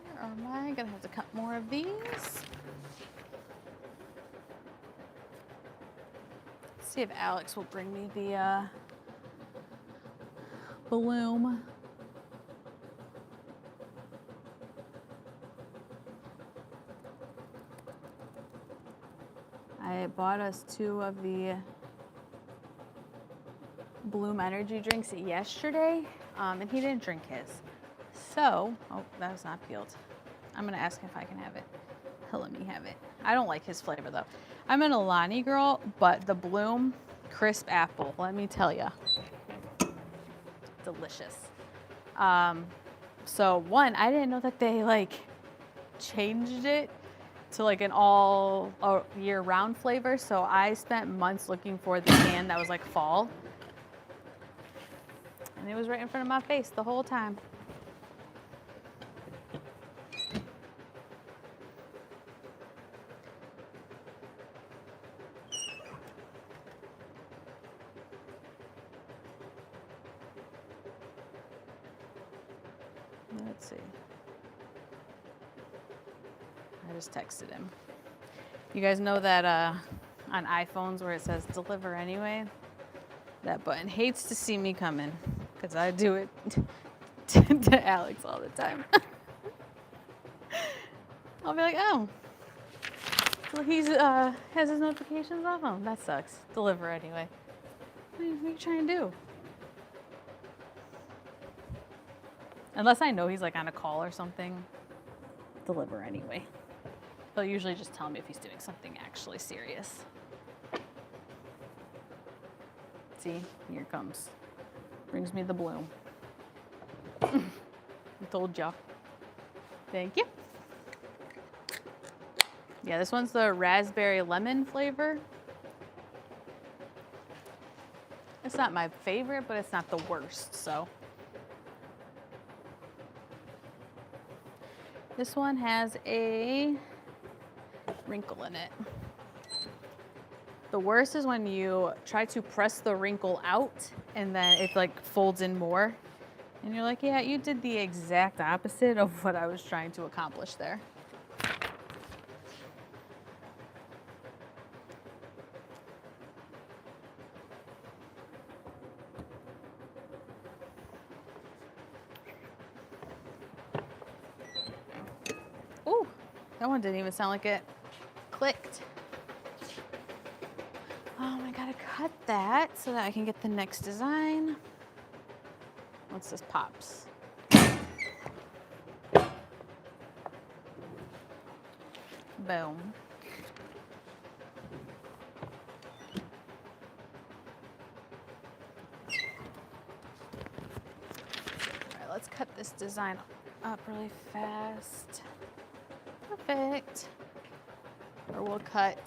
Speaker 1: Where am I? Gonna have to cut more of these. See if Alex will bring me the balloon. I bought us 2 of the Bloom energy drinks yesterday, and he didn't drink his. So, oh, that was not peeled. I'm gonna ask him if I can have it. He'll let me have it. I don't like his flavor though. I'm an Alani girl, but the Bloom crisp apple, let me tell you, delicious. So one, I didn't know that they like changed it to like an all year round flavor. So I spent months looking for the can that was like fall. And it was right in front of my face the whole time. Let's see. I just texted him. You guys know that on iPhones where it says deliver anyway? That button hates to see me coming because I do it to Alex all the time. I'll be like, oh, well, he's has his notifications off. Oh, that sucks. Deliver anyway. What are you trying to do? Unless I know he's like on a call or something, deliver anyway. He'll usually just tell me if he's doing something actually serious. See, here it comes. Brings me the Bloom. I told y'all. Thank you. Yeah, this one's the raspberry lemon flavor. It's not my favorite, but it's not the worst, so. This one has a wrinkle in it. The worst is when you try to press the wrinkle out and then it like folds in more. And you're like, yeah, you did the exact opposite of what I was trying to accomplish there. Ooh, that one didn't even sound like it clicked. Oh, I gotta cut that so that I can get the next design. Once this pops. Boom. All right, let's cut this design up really fast. Perfect. Or we'll cut,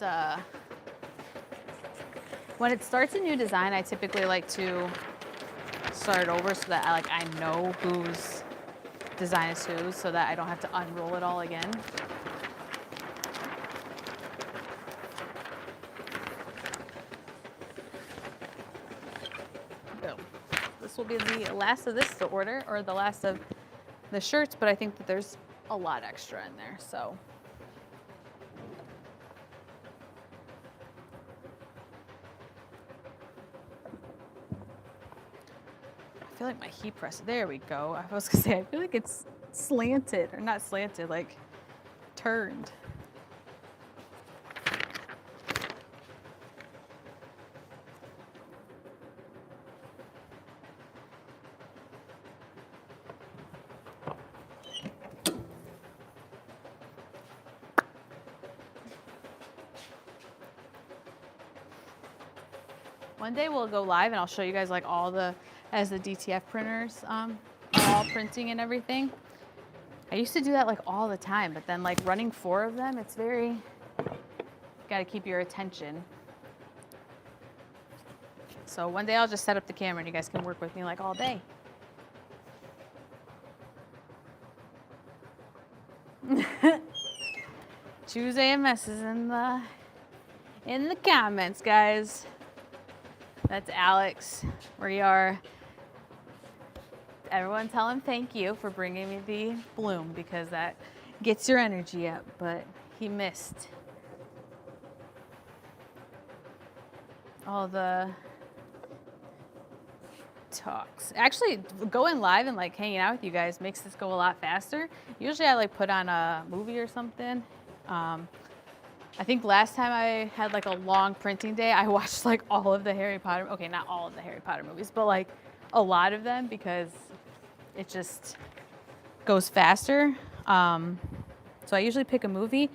Speaker 1: when it starts a new design, I typically like to start over so that I know whose design is whose so that I don't have to unroll it all again. Boom. This will be the last of this to order, or the last of the shirts, but I think that there's a lot extra in there, so. I feel like my heat press, there we go. I was gonna say, I feel like it's slanted, or not slanted, like turned. One day we'll go live and I'll show you guys like all the, as the DTF printers are all printing and everything. I used to do that like all the time, but then like running 4 of them, it's very, gotta keep your attention. So one day I'll just set up the camera and you guys can work with me like all day. Choose AMS's in the comments, guys. That's Alex. We are. Everyone tell him thank you for bringing me the Bloom because that gets your energy up, but he missed all the talks. Actually, going live and like hanging out with you guys makes this go a lot faster. Usually I like put on a movie or something. I think last time I had like a long printing day, I watched like all of the Harry Potter, okay, not all of the Harry Potter movies, but like a lot of them because it just goes faster. So I usually pick a movie.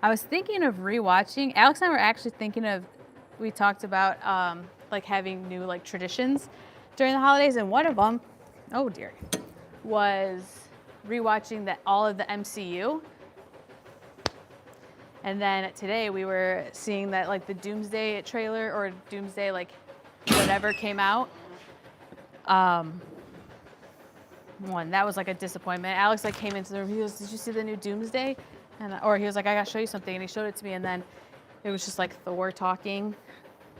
Speaker 1: I was thinking of rewatching. Alex and I were actually thinking of, we talked about like having new like traditions during the holidays, and one of them, oh dear, was rewatching all of the MCU. And then today we were seeing that like the Doomsday trailer or Doomsday like whatever came out. One that was like a disappointment. Alex like came into the room. He goes, "Did you see the new Doomsday?" Or he was like, "I gotta show you something," and he showed it to me. And then it was just like Thor talking,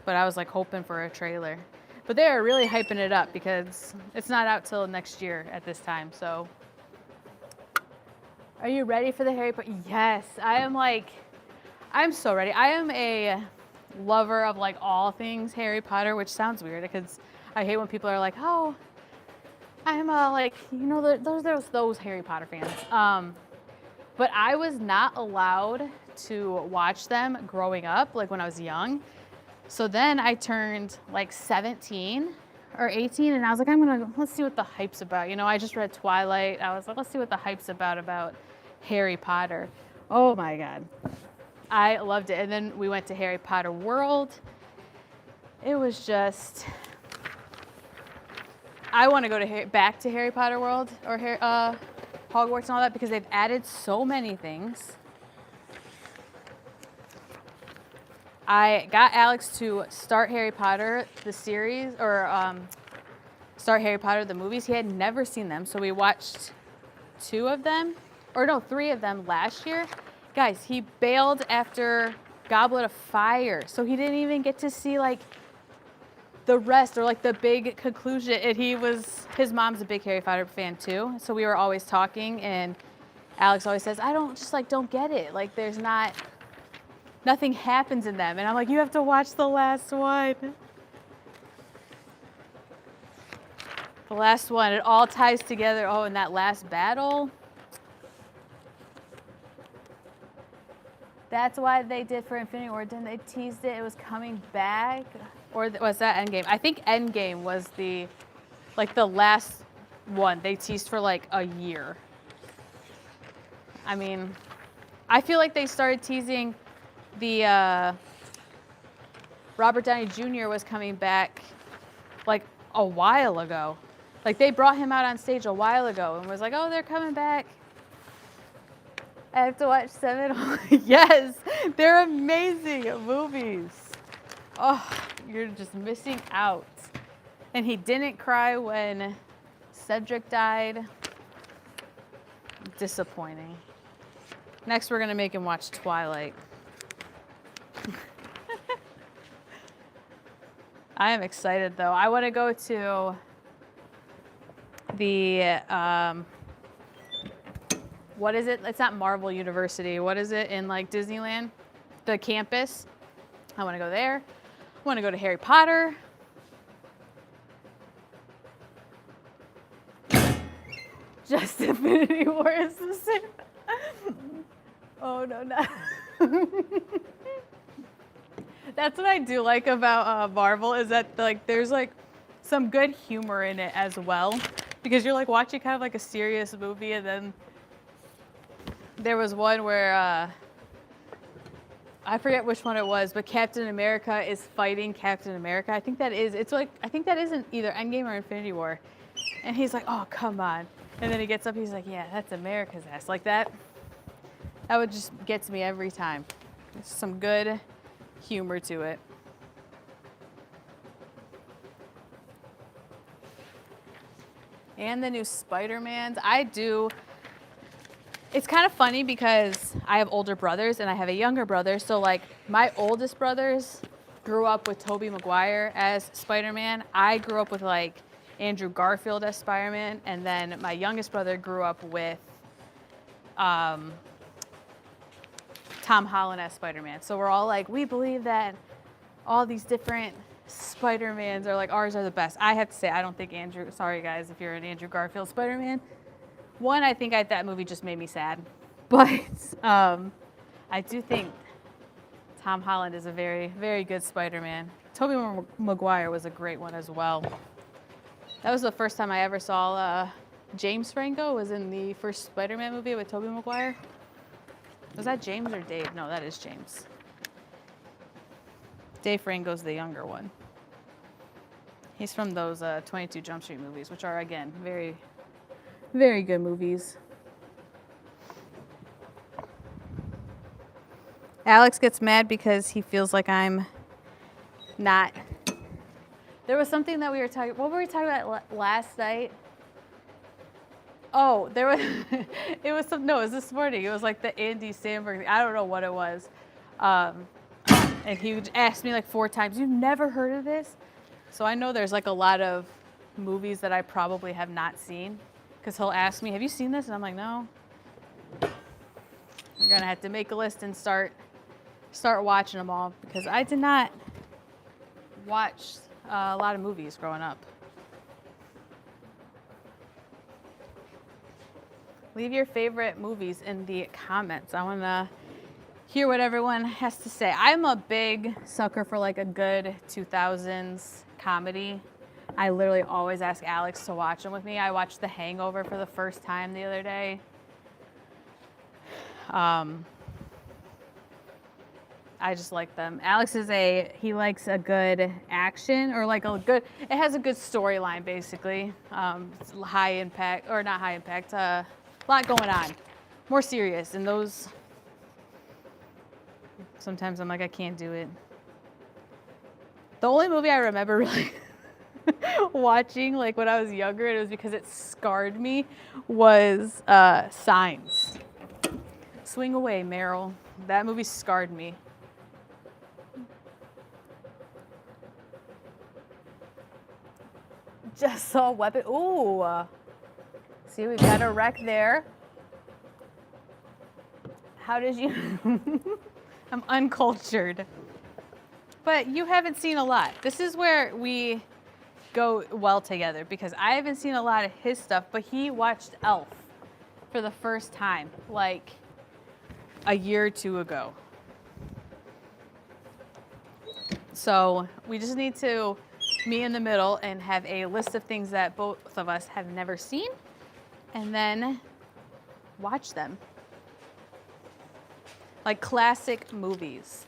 Speaker 1: but I was like hoping for a trailer. But they are really hyping it up because it's not out till next year at this time. So, are you ready for the Harry Potter? Yes, I'm so ready. I am a lover of like all things Harry Potter, which sounds weird because I hate when people are like, "Oh, I'm like, you know, those Harry Potter fans." But I was not allowed to watch them growing up, like when I was young. So then I turned like 17 or 18, and I was like, let's see what the hype's about. You know, I just read Twilight. I was like, let's see what the hype's about Harry Potter. Oh my God. I loved it. And then we went to Harry Potter World. It was just, I want to go back to Harry Potter World or Hogwarts and all that because they've added so many things. I got Alex to start Harry Potter the series or start Harry Potter the movies. He had never seen them, so we watched 3 of them last year. Guys, he bailed after Goblet of Fire, so he didn't even get to see like the rest or like the big conclusion. And his mom's a big Harry Potter fan too, so we were always talking, and Alex always says, I don't get it. Like nothing happens in them. And I'm like, you have to watch the last one. The last one, it all ties together. Oh, and that last battle. That's why they did for Infinity War. Didn't they teased it? It was coming back. Or was that Endgame? I think Endgame was the last one. They teased for like a year. I mean, I feel like they started teasing the Robert Downey Jr. was coming back like a while ago. Like they brought him out on stage a while ago and was like, oh, they're coming back. I have to watch 7. Yes, they're amazing movies. Oh, you're just missing out. And he didn't cry when Cedric died. Disappointing. Next, we're going to make him watch Twilight. I am excited, though. I want to go to the, what is it? It's not Marvel University. What is it in like Disneyland? The campus. I want to go there. I want to go to Harry Potter. Just Infinity War is the same. Oh, no, no. That's what I do like about Marvel is that like there's like some good humor in it as well, because you're like watching kind of like a serious movie, and then there was one where I forget which one it was, but Captain America is fighting Captain America. I think that is in either Endgame or Infinity War, and he's like, oh, come on. And then he gets up, he's like, yeah, that's America's ass. Like that would just get to me every time. There's some good humor to it. And the new Spider-Mans. It's kind of funny because I have older brothers and I have a younger brother. So like my oldest brothers grew up with Tobey Maguire as Spider-Man. I grew up with like Andrew Garfield as Spider-Man, and then my youngest brother grew up with Tom Holland as Spider-Man. So we're all like, we believe that all these different Spider-Mans are like, ours are the best. I have to say, I don't think sorry guys if you're an Andrew Garfield Spider-Man. One, I think that movie just made me sad. But I do think Tom Holland is a very, very good Spider-Man. Tobey Maguire was a great one as well. That was the first time I ever saw James Franco was in the first Spider-Man movie with Tobey Maguire. Was that James or Dave? No, that is James. Dave Franco's the younger one. He's from those 22 Jump Street movies, which are, again, very, very good movies. Alex gets mad because he feels like I'm not. There was something that we were talking. What were we talking about last night? Oh, there was. It was some. No, it was this morning. It was like the Andy Samberg thing. I don't know what it was. And he asked me like 4 times. You've never heard of this? So I know there's like a lot of movies that I probably have not seen, because he'll ask me, "Have you seen this?" And I'm like, "No." We're gonna have to make a list and start watching them all, because I did not watch a lot of movies growing up. Leave your favorite movies in the comments. I want to hear what everyone has to say. I'm a big sucker for like a good 2000s comedy. I literally always ask Alex to watch them with me. I watched The Hangover for the first time the other day. I just like them. Alex he likes a good action, or like it has a good storyline basically. It's high impact, or not high impact, a lot going on. More serious, and those, sometimes I'm like, I can't do it. The only movie I remember really watching like when I was younger, and it was because it scarred me, was Signs. Swing away, Meryl. That movie scarred me. Just saw Weapon. Ooh. See, we've got a wreck there. How did you? I'm uncultured. But you haven't seen a lot. This is where we go well together, because I haven't seen a lot of his stuff, but he watched Elf for the first time, like a year or 2 ago. So we just need to meet in the middle and have a list of things that both of us have never seen, and then watch them. Like classic movies.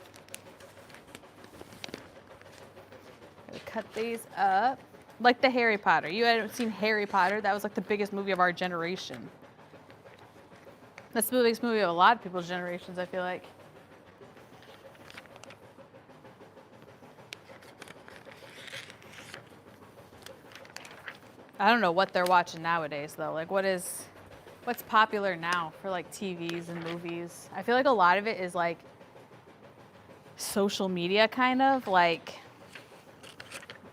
Speaker 1: Cut these up. Like the Harry Potter. You hadn't seen Harry Potter? That was like the biggest movie of our generation. That's the biggest movie of a lot of people's generations, I feel like. I don't know what they're watching nowadays though. Like what's popular now for like TVs and movies? I feel like a lot of it is like social media kind of. Like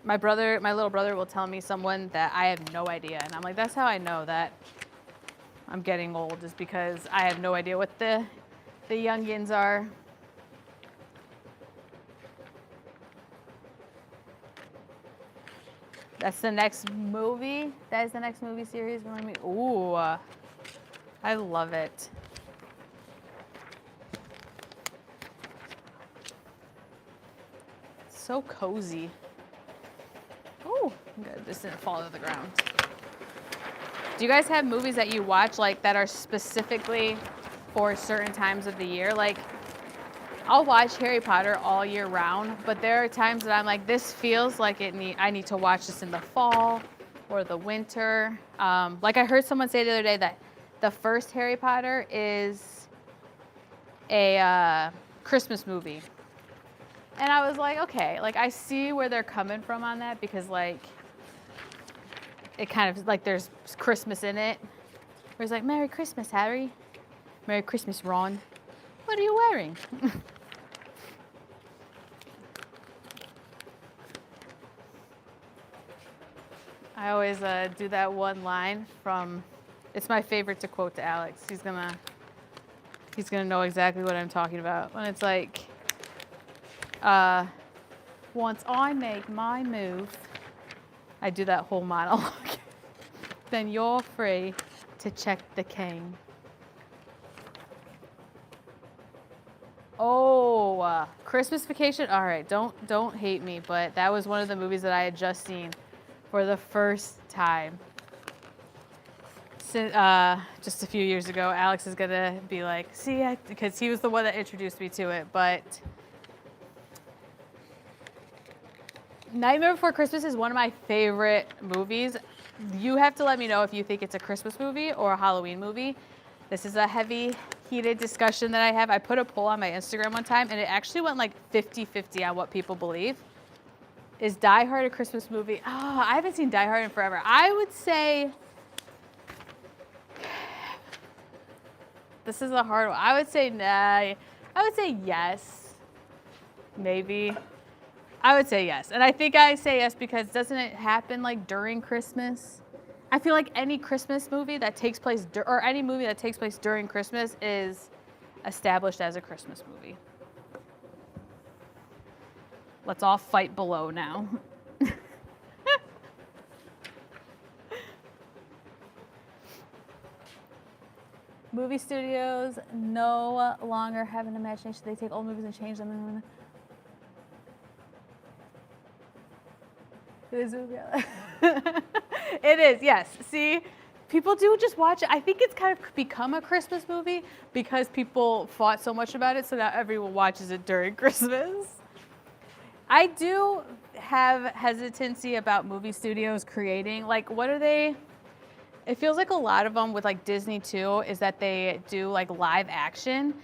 Speaker 1: my little brother will tell me someone that I have no idea, and I'm like, that's how I know that I'm getting old, is because I have no idea what the youngins are. That's the next movie. That is the next movie series. Ooh, I love it. It's so cozy. Ooh, good. This didn't fall to the ground. Do you guys have movies that you watch like that are specifically for certain times of the year? Like, I'll watch Harry Potter all year round, but there are times that I'm like, this feels like I need to watch this in the fall or the winter. Like I heard someone say the other day that the first Harry Potter is a Christmas movie. And I was like, okay, like I see where they're coming from on that, because like it kind of like there's Christmas in it. Where it's like, Merry Christmas, Harry. Merry Christmas, Ron. What are you wearing? I always do that one line from, it's my favorite to quote to Alex. He's gonna know exactly what I'm talking about. When it's like, once I make my move, I do that whole monologue. Then you're free to check the king. Oh, Christmas Vacation. All right, don't hate me, but that was one of the movies that I had just seen for the first time. Just a few years ago. Alex is gonna be like, see, because he was the one that introduced me to it. But Nightmare Before Christmas is one of my favorite movies. You have to let me know if you think it's a Christmas movie or a Halloween movie. This is a heavy, heated discussion that I have. I put a poll on my Instagram one time, and it actually went like 50-50 on what people believe. Is Die Hard a Christmas movie? Oh, I haven't seen Die Hard in forever. I would say, this is a hard one. I would say nah. I would say yes, maybe. I would say yes. And I think I say yes because doesn't it happen like during Christmas? I feel like any Christmas movie that takes place, or any movie that takes place during Christmas is established as a Christmas movie. Let's all fight below now. Movie studios no longer have an imagination. They take old movies and change them. It is, it is, yes. See, people do just watch it. I think it's kind of become a Christmas movie because people fought so much about it, so now everyone watches it during Christmas. I do have hesitancy about movie studios creating, like, what are they? It feels like a lot of them with like Disney too is that they do like live action.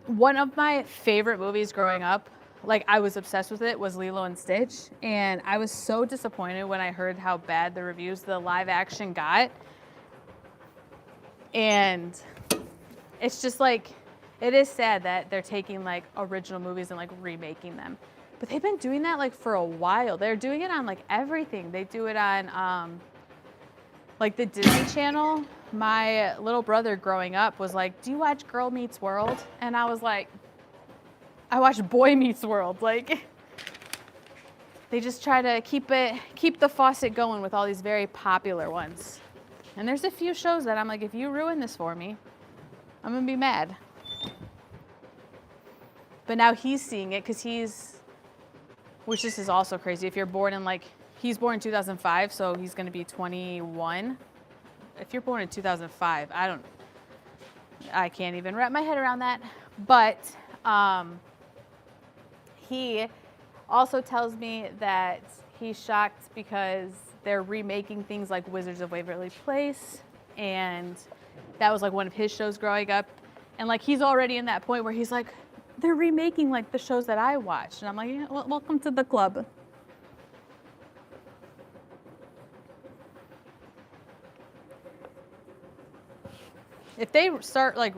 Speaker 1: One of my favorite movies growing up, like I was obsessed with it, was Lilo and Stitch. And I was so disappointed when I heard how bad the reviews the live action got. And it's just like, it is sad that they're taking like original movies and like remaking them. But they've been doing that like for a while. They're doing it on like everything. They do it on like the Disney Channel. My little brother growing up was like, do you watch Girl Meets World? And I was like, I watch Boy Meets World. Like, they just try to keep the faucet going with all these very popular ones. And there's a few shows that I'm like, if you ruin this for me, I'm gonna be mad. But now he's seeing it because which this is also crazy. If you're born in like, he's born in 2005, so he's gonna be 21. If you're born in 2005, I can't even wrap my head around that. But he also tells me that he's shocked because they're remaking things like Wizards of Waverly Place, and that was like one of his shows growing up. And like he's already in that point where he's like, they're remaking like the shows that I watched. And I'm like, yeah, well, welcome to the club. If they start like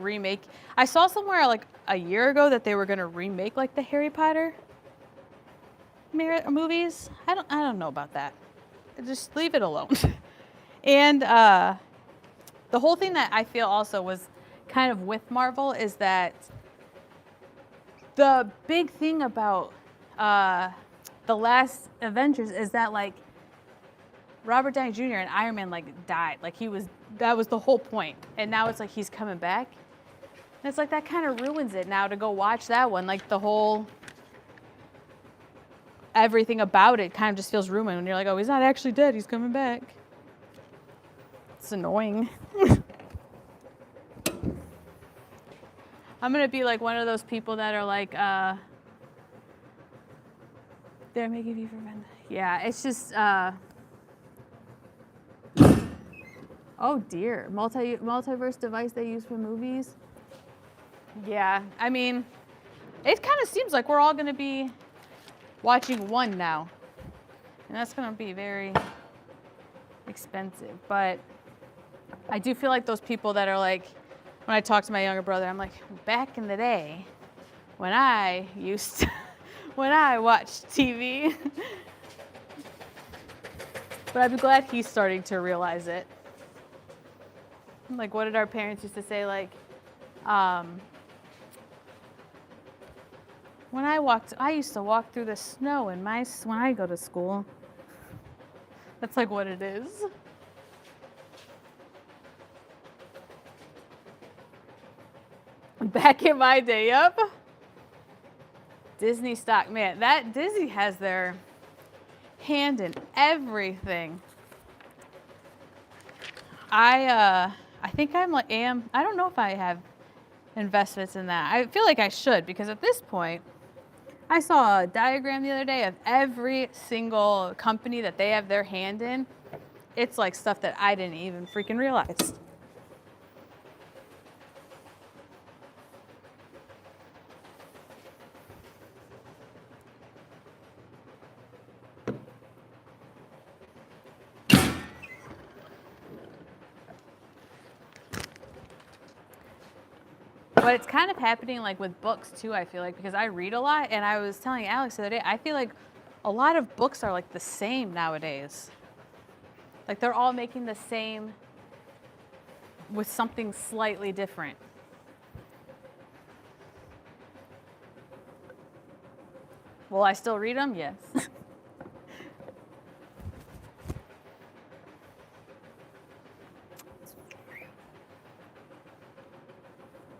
Speaker 1: I saw somewhere like a year ago that they were gonna remake like the Harry Potter movies. I don't know about that. Just leave it alone. And the whole thing that I feel also was kind of with Marvel is that the big thing about the last Avengers is that like Robert Downey Jr. and Iron Man like died. Like that was the whole point. And now it's like he's coming back. And it's like that kind of ruins it now to go watch that one. Like the whole everything about it kind of just feels ruined when you're like, oh, he's not actually dead, he's coming back. It's annoying. I'm gonna be like one of those people that are like, they're making me remember. Yeah, it's just, oh dear, multiverse device they use for movies. Yeah, I mean, it kind of seems like we're all gonna be watching one now. And that's gonna be very expensive. But I do feel like those people that are like, when I talk to my younger brother, I'm like, back in the day, when I watched TV. But I'm glad he's starting to realize it. Like, what did our parents used to say? Like, when I used to walk through the snow when I go to school. That's like what it is. Back in my day, yep. Disney stock, man, that Disney has their hand in everything. I think I don't know if I have investments in that. I feel like I should, because at this point, I saw a diagram the other day of every single company that they have their hand in. It's like stuff that I didn't even freaking realize. But it's kind of happening like with books too, I feel like, because I read a lot, and I was telling Alex the other day, I feel like a lot of books are like the same nowadays. Like they're all making the same with something slightly different. Will I still read them? Yes.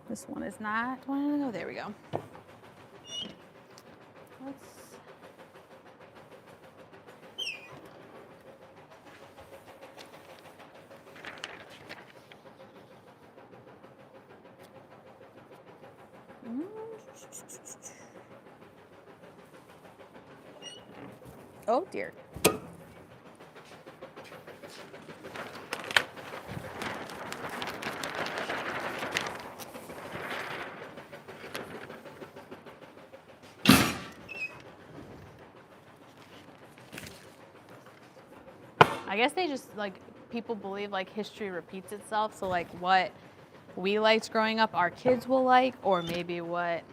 Speaker 1: This one is not. Oh, there we go. Let's. Oh dear. I guess they just like, people believe like history repeats itself. So like what we liked growing up, our kids will like, or maybe what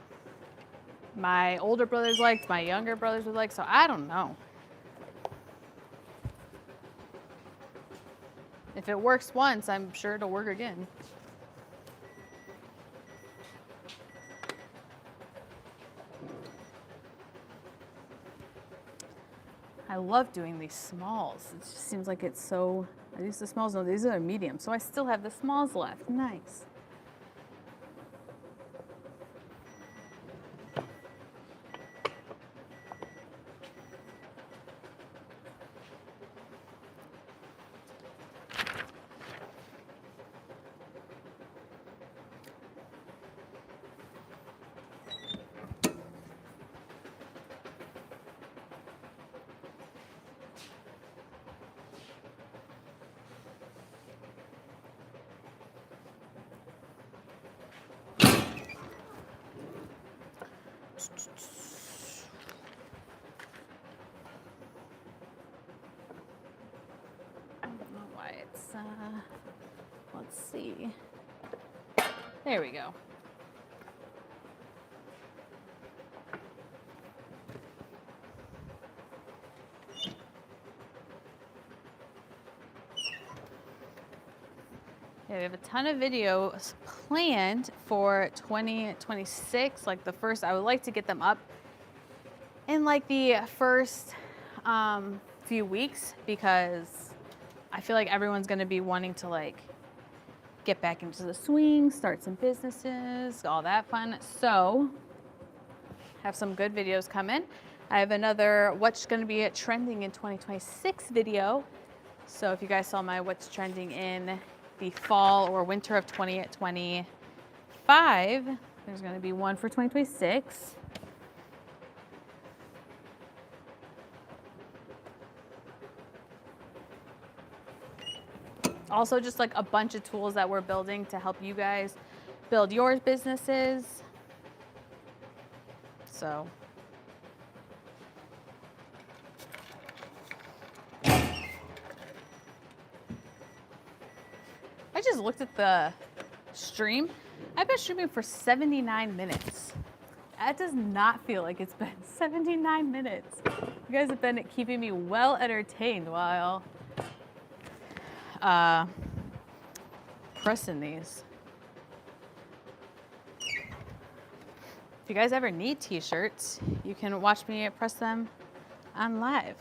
Speaker 1: my older brothers liked, my younger brothers would like. So I don't know. If it works once, I'm sure it'll work again. I love doing these smalls. It just seems like it's so, are these the smalls? No, these are the mediums. So I still have the smalls left. Nice. I don't know why it's, let's see. There we go. Yeah, we have a ton of videos planned for 2026. Like the first, I would like to get them up in like the first few weeks, because I feel like everyone's going to be wanting to like get back into the swing, start some businesses, all that fun. So have some good videos coming. I have another what's going to be trending in 2026 video. So if you guys saw my what's trending in the fall or winter of 2025, there's going to be one for 2026. Also, just like a bunch of tools that we're building to help you guys build your businesses. So I just looked at the stream. I've been streaming for 79 minutes. That does not feel like it's been 79 minutes. You guys have been keeping me well entertained while pressing these. If you guys ever need t-shirts, you can watch me press them on live.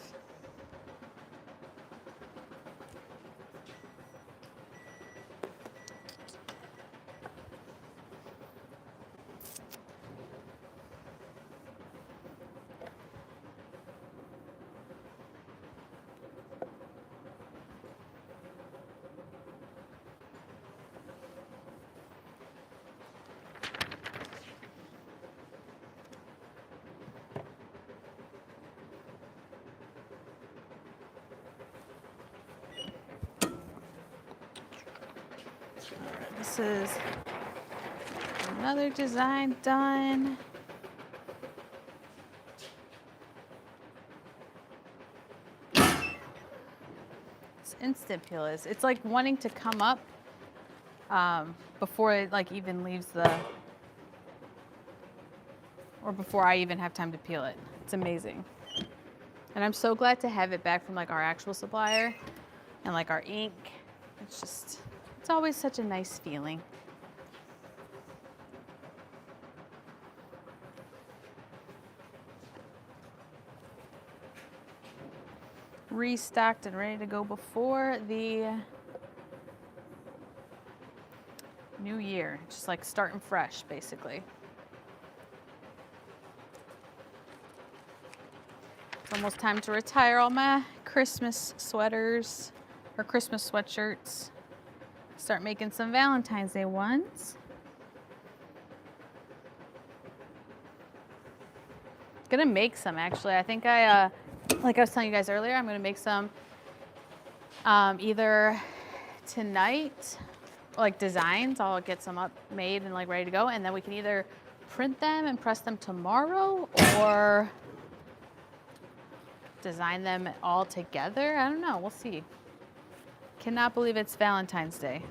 Speaker 1: this is another design done. It's instant peel is. It's like wanting to come up before it like even leaves or before I even have time to peel it. It's amazing. And I'm so glad to have it back from like our actual supplier and like our ink. It's always such a nice feeling. Restocked and ready to go before the new year. Just like starting fresh, basically. It's almost time to retire all my Christmas sweaters or Christmas sweatshirts. Start making some Valentine's Day ones. Gonna make some actually. I think like I was telling you guys earlier, I'm gonna make some either tonight, like designs. I'll get some up made and like ready to go, and then we can either print them and press them tomorrow or design them all together. I don't know, we'll see. Cannot believe it's Valentine's Day.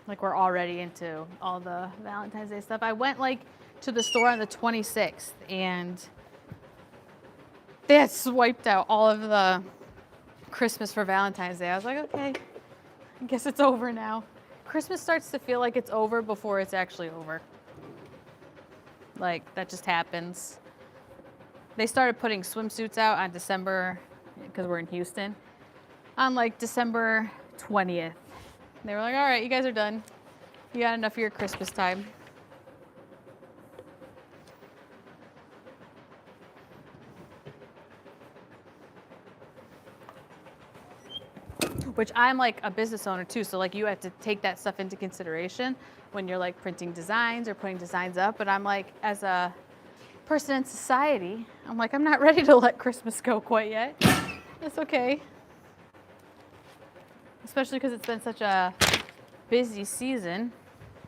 Speaker 1: Like we're already into all the Valentine's Day stuff. I went like to the store on the 26th and they had swiped out all of the Christmas for Valentine's Day. I was like, okay, I guess it's over now. Christmas starts to feel like it's over before it's actually over. Like that just happens. They started putting swimsuits out on December, because we're in Houston, on like December 20th. They were like, all right, you guys are done. You got enough for your Christmas time. Which I'm like a business owner too, so like you have to take that stuff into consideration when you're like printing designs or putting designs up. But I'm like, as a person in society, I'm like, I'm not ready to let Christmas go quite yet. It's okay. Especially because it's been such a busy season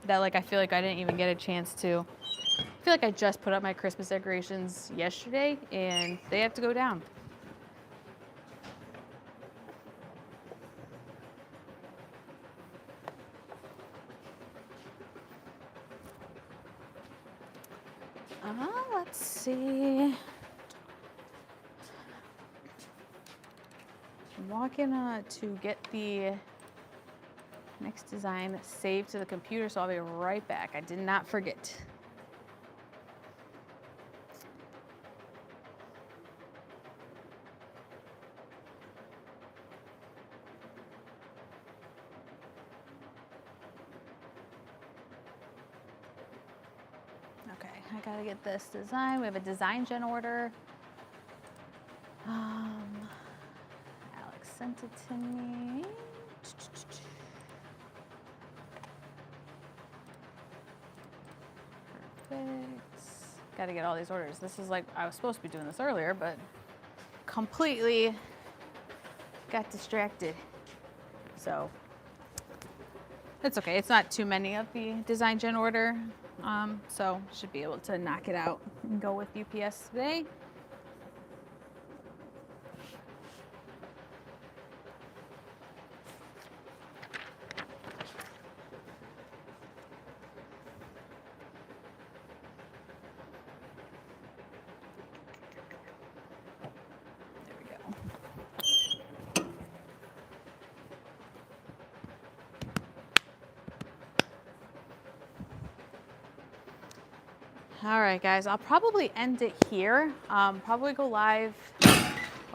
Speaker 1: that like I feel like I didn't even get a chance to. I feel like I just put up my Christmas decorations yesterday and they have to go down. Let's see. I'm walking to get the next design saved to the computer, so I'll be right back. I did not forget. Okay, I gotta get this design. We have a design gen order. Alex sent it to me. Perfect. Gotta get all these orders. This is like, I was supposed to be doing this earlier, but completely got distracted. So it's okay. It's not too many of the design gen order. So should be able to knock it out and go with UPS today. There we go. All right, guys, I'll probably end it here. Probably go live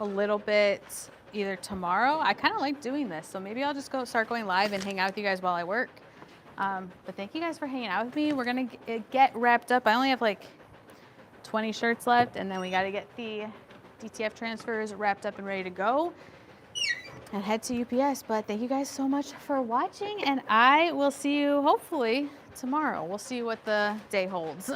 Speaker 1: a little bit either tomorrow. I kind of like doing this, so maybe I'll just start going live and hang out with you guys while I work. But thank you guys for hanging out with me. We're gonna get wrapped up. I only have like 20 shirts left, and then we got to get the DTF transfers wrapped up and ready to go and head to UPS. But thank you guys so much for watching, and I will see you hopefully tomorrow. We'll see what the day holds.